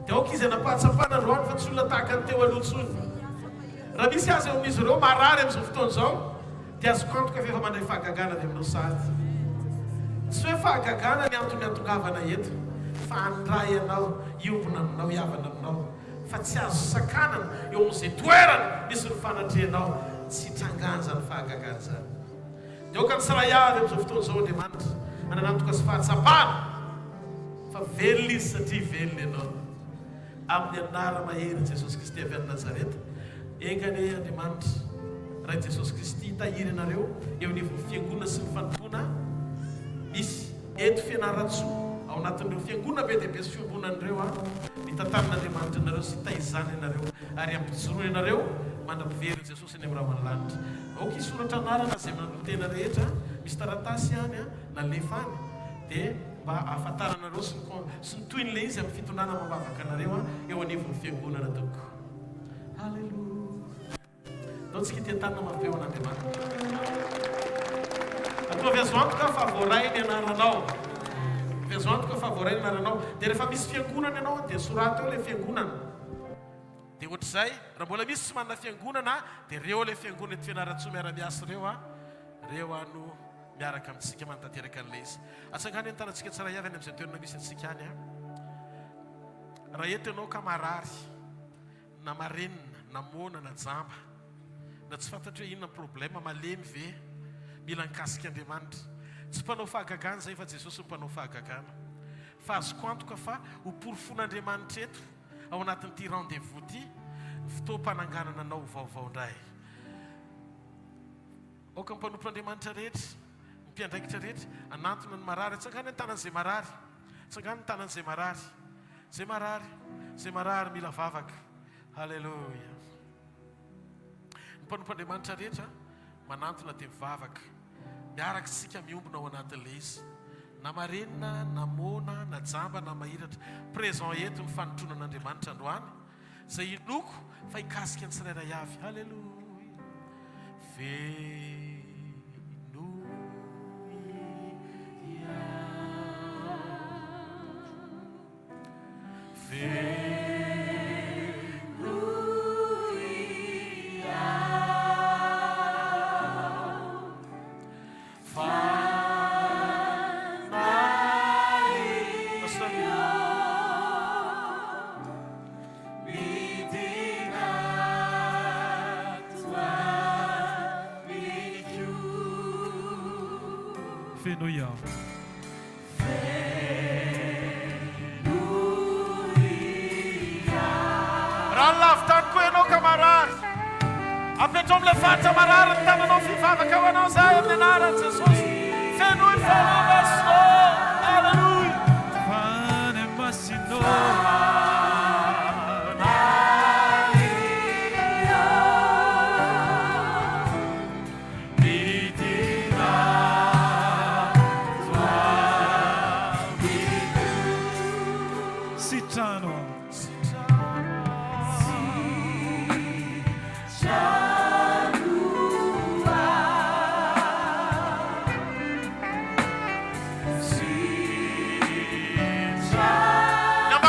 dia aoka izy anapahatsapana androany fa tsy olona tahaka ny teo aloha intsony. Raha misy azy eo amin'izy ireo marary amin'izao fotoana izao dia azoko antoka fa efa mandray fahagagana avy aminao sady. Tsy hoe fahagagana ny antony atongavana eto fa andray anao iombona aminao hiavana aminao fa tsy azo sakanana eo amin'izay toerana misy ny fanatrehanao tsy hitranganja ny fahagagana zany. Dia aoka ny tsirairay avy amin'izao fotoana izao Andriamanitra ananantoka sy fahatsapana fa velona izy satria velona ianao amin'ny anara mahery Jesosy Kristy avy any Nazareta. Engane Andriamanitra raha Jesosy Kristy hitahiry anareo eo anivon'ny fiangonana sy ny fanontona misy eto Fianarantsoa ao anatin'ireo fiangonana be dehibe sy fiombonan'ireo ny tantanin'Andriamanitra anareo sy hitahizany anareo ary ampijoroany anareo manampivery Jesosy any amin'ny ramanlanitra. Aoka isoratra anarana izay manantena rehetra misy taratasy any na lefa any dia mba ahafantaranareo sy ny toy n'ilay izy amin'ny fitonana mambavaka anareo eo anivon'ny fiangonana toko. Halleluja. Ataontsika ity an-tanana mampeo an'Andriamanitra. Ataovy azo antoka fa voaray ny anaranao. Azo antoka fa voaray ny anaranao. Dia rehefa misy fiangonana ianao dia soraty eo ilay fiangonana. Dia ohatr'izay raha mbola misy tsy manana fiangonana dia reo ilay fiangonana eto Fianarantsoa miara-miasa reo no miaraka amintsika manatanteraka an'ilay izy. Atsangany ny tanantsika tsirairay avy any amin'izay toerana misy antsika any. Raha eto ianao ka marary na marenina na mona na jamba na tsy fantatra hoe inona problema malemy ve mila nikasika Andriamanitra. Tsy mpanao fahagagana zay fa Jesosy ny mpanao fahagagana. Fa azoko antoka fa ho porofon'Andriamanitra eto ao anatin'ity rendez-vous ity fotoam-pananganana anao vaovao indray. Aoka mpanompo Andriamanitra rehetra mpiandraikitra rehetra anatona ny marary. Tsangany ny tanan'izay marary, tsangany ny tanan'izay marary, zay marary mila vavaka. Halleluja. Ny mpanompo Andriamanitra rehetra manantona dia mivavaka miaraka sika miombona ao anatin'ilay izy na marenina na mona na jamba na mahiratra. Présent eto ny fanontronan'Andriamanitra androany izay inoko fa hikasika ny tsirairay avy. Halleluja. Fenoia. raha lavitany koa ianao ka marary apetrao am'ilay faritra marary ny tananao fivavaka ho anao zay amin'ny anaran'i Jesosy fenoy fanamasinao alleluia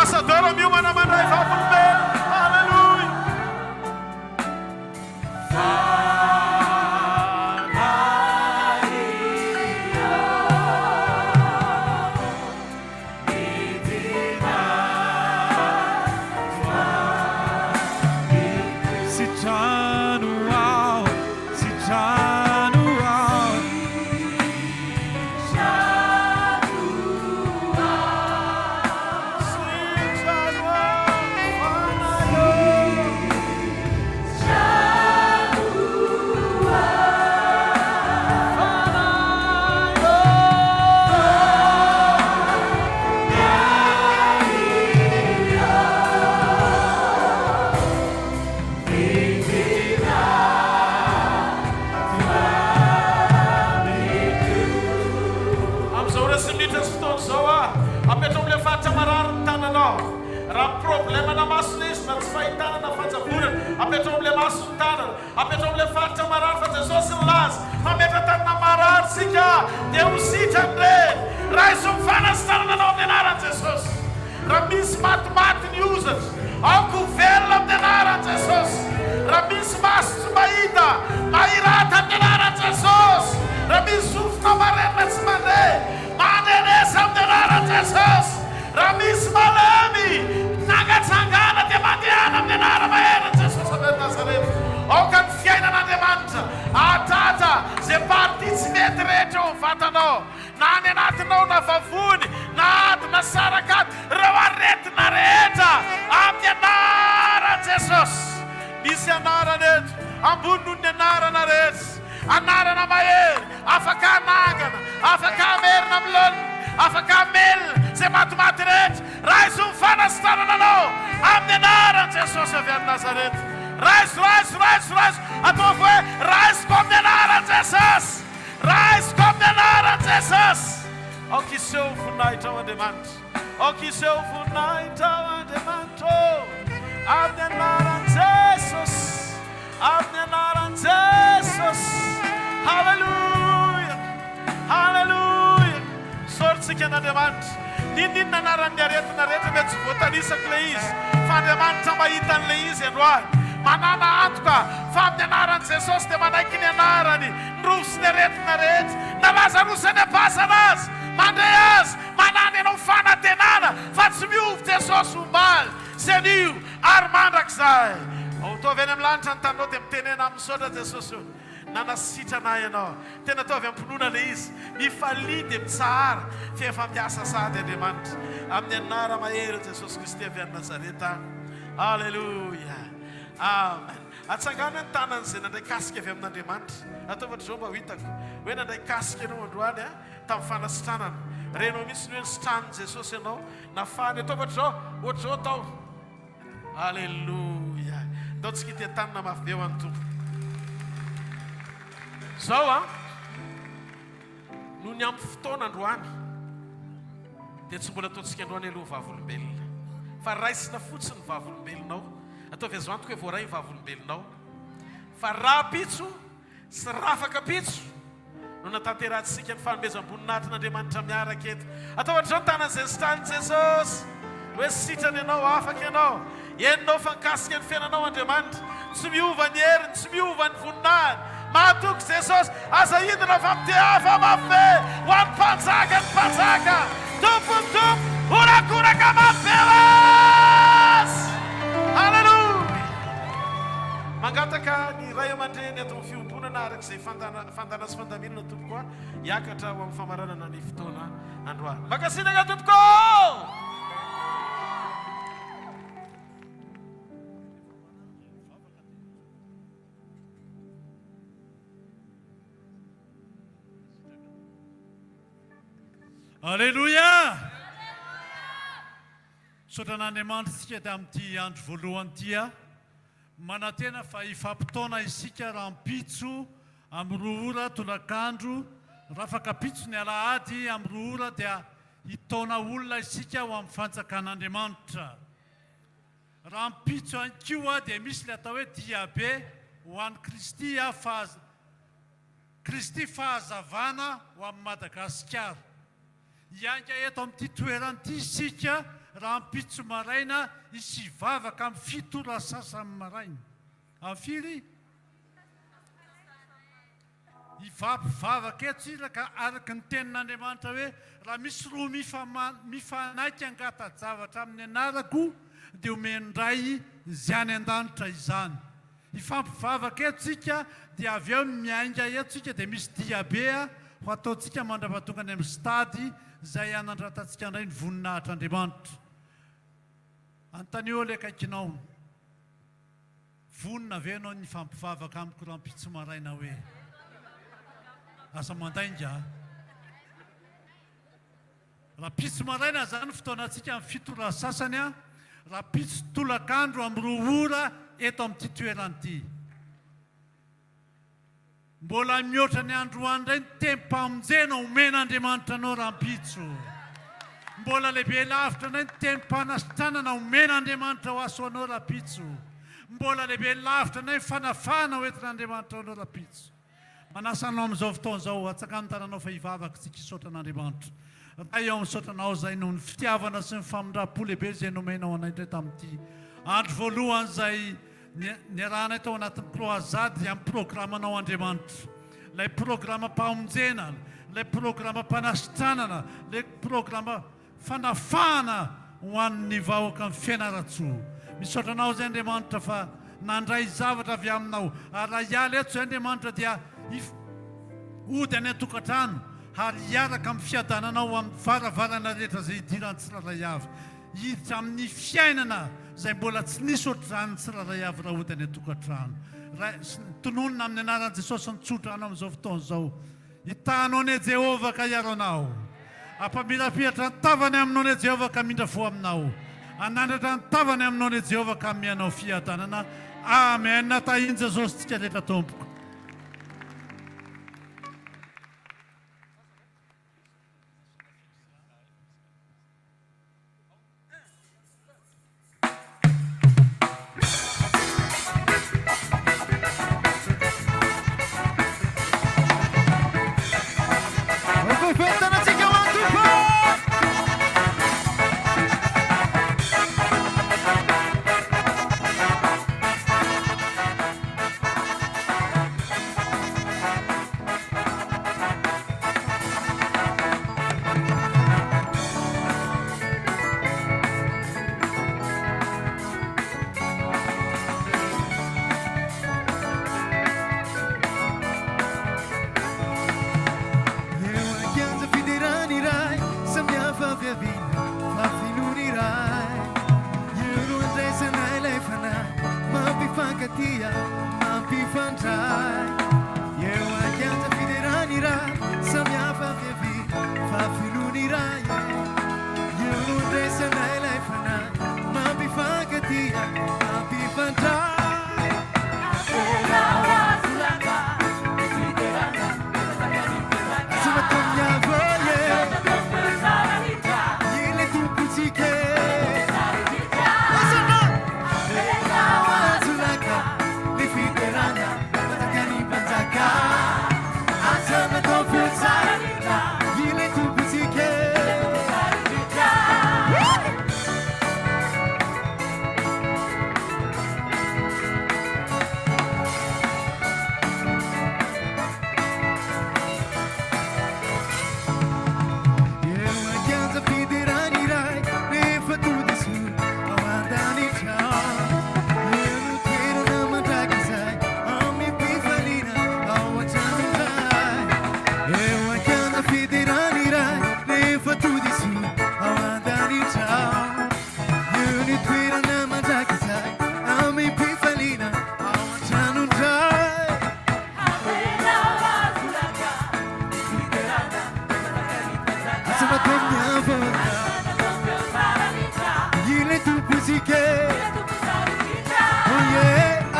Ambassador mio manamandray vavolombelo alleluia nanasitrana ianao tena ataovy amponona le izy mifalia dia mitsara fiefampiasa sady Andriamanitra amin'ny anara mahery Jesosy Kristy avy any Nazareta alleluia amen atsangana ny tanan'izay nandray kasika avy amin'Andriamanitra ataovatra zao mba ho hitako hoe nandray kasika ianao androany tamin'ny fanasitranana renao misy ny hoe nisitranin' Jesosy ianao nafany ataovatra zao ohatra zao atao alleluia ataontsika ity tanana mafy be ho an'ny tompo zao no ny amin'ny fotoana androany dia tsy mbola ataontsika androany aloha vavolombelona fa raisina fotsiny vavolombelonao ataovy azo antoko hoe voaray ny vavolombelonao fa raha pitso sy rafaka pitso no natanterantsika ny fanomezam-boninahitran'Andriamanitra miaraka eto ataovatra zao ny tanan'izay nisitranin' Jesosy hoe sitrany ianao afaka ianao enonao fankasika ny fiainanao Andriamanitra tsy miova ny heriny tsy miova ny voninahiny mahatoky Jesosy aza hidina fa mitiava mafy ho an'ny mpanjaka ny mpanjaka tompo orakoraka mafelas alleluia mangataka ny ray aman-dreny ato amin'ny fiombonana arak'izay fandana sy fandaminana tompoko hiakatra ho amin'ny famaranana ny fotoana androany makasinaka tompoko Alleluia! Sotran'Andriamanitra isika tamin'ity andro voalohany tia manantena fa ifampitaona isika raha mpitso amin'ny roa ora tolakandro raha fakapitso ny alahady amin'ny roa ora dia hitaona olona isika ho amin'ny fanjakan'Andriamanitra. Raha mpitso ankoa dia misy ilay atao hoe diabe ho an'ny Kristy fahazavana ho amin'ny Madagasikara. Ianga eto amin'ity toerany isika raha mpitso maraina isy vavaka amin'ny fito ora sasany maraina. Amin'ny firy? Ivavaka eto sila ka araka ny tenin'Andriamanitra hoe raha misy roa mifanaiky angata-javatra amin'ny anarako dia omendray izany an-danitra izany. Ifampivavaka eto sika dia avy eo miainga eto sika dia misy diabea ho ataontsika mandrapahatongany amin'ny stady izay anandratantsika indray ny voninahitr'Andriamanitra. Antanio le kaikinao vonina ve ianao ny fampivavaka amiko raha mpitso maraina hoe asa mandainga. Raha mpitso maraina zany fotoanantsika amin'ny fito ora sasany a, raha mpitso tolakandro amin'ny roa ora eto amin'ity toeranyity. Mbola mihoatra ny androany indray ny tempam-monjena omen'Andriamanitra anao raha mpitso. Mbola lehibe lavitra indray ny tempam-panasitranana omen'Andriamanitra ho aso anao raha mpitso. Mbola lehibe lavitra indray ny fanafana hoentin'Andriamanitra anao raha mpitso. Manasa anao amin'izao fotoan'izao atsakany tananao fa hivavaka tsika isotran'Andriamanitra. Raha eo misotranao izay noho ny fitiavana sy ny famindram-po lehibe izay nomenao anay indray tamin'ity andro voalohany izay niarahana tao anatin'ny croisade dia amin'ny programanao Andriamanitra. Ilay programa mpahamonjena, ilay programa mpanasitranana, ilay programa fanafana ho an'ny vahoaka amin'ny Fianarantsoa. Misotranao izay Andriamanitra fa nandray zavatra avy aminao. Ary raha hiala eto izay Andriamanitra dia ody any an-tokantrano ary hiaraka amin'ny fiadananao amin'ny varavarana rehetra izay hidiran'ny tsirairay avy. Hiditra amin'ny fiainana izay mbola tsy nisy ohatr'izany ny tsirairay avy raha ody any an-tokantrano. Tononona amin'ny anaran'i Jesosy ny tsotra anao amin'izao fotoan'izao. Hitanao ne Jehovah ka hiaro anao. Ampamirapiratra ny tavany aminao ne Jehovah ka mindra fo aminao. Anandratra ny tavany aminao ne Jehovah ka mianao fiadanana. Amen. Tahiny Jesosy tsika rehetra tompoko. tupuzike oye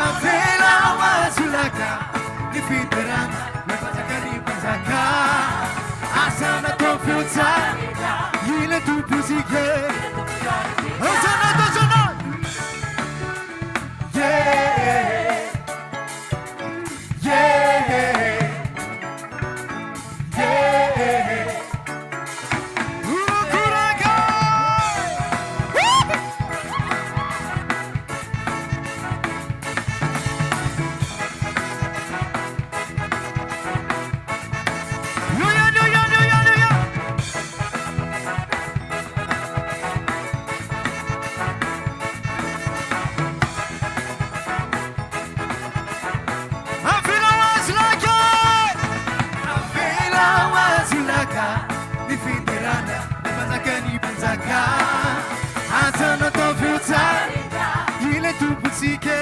avela wazulaka nifiterana mepataka nipataka asana tofuta ile tupuzike osana tosana yeah yeah yeah Atana to futa ile tupusike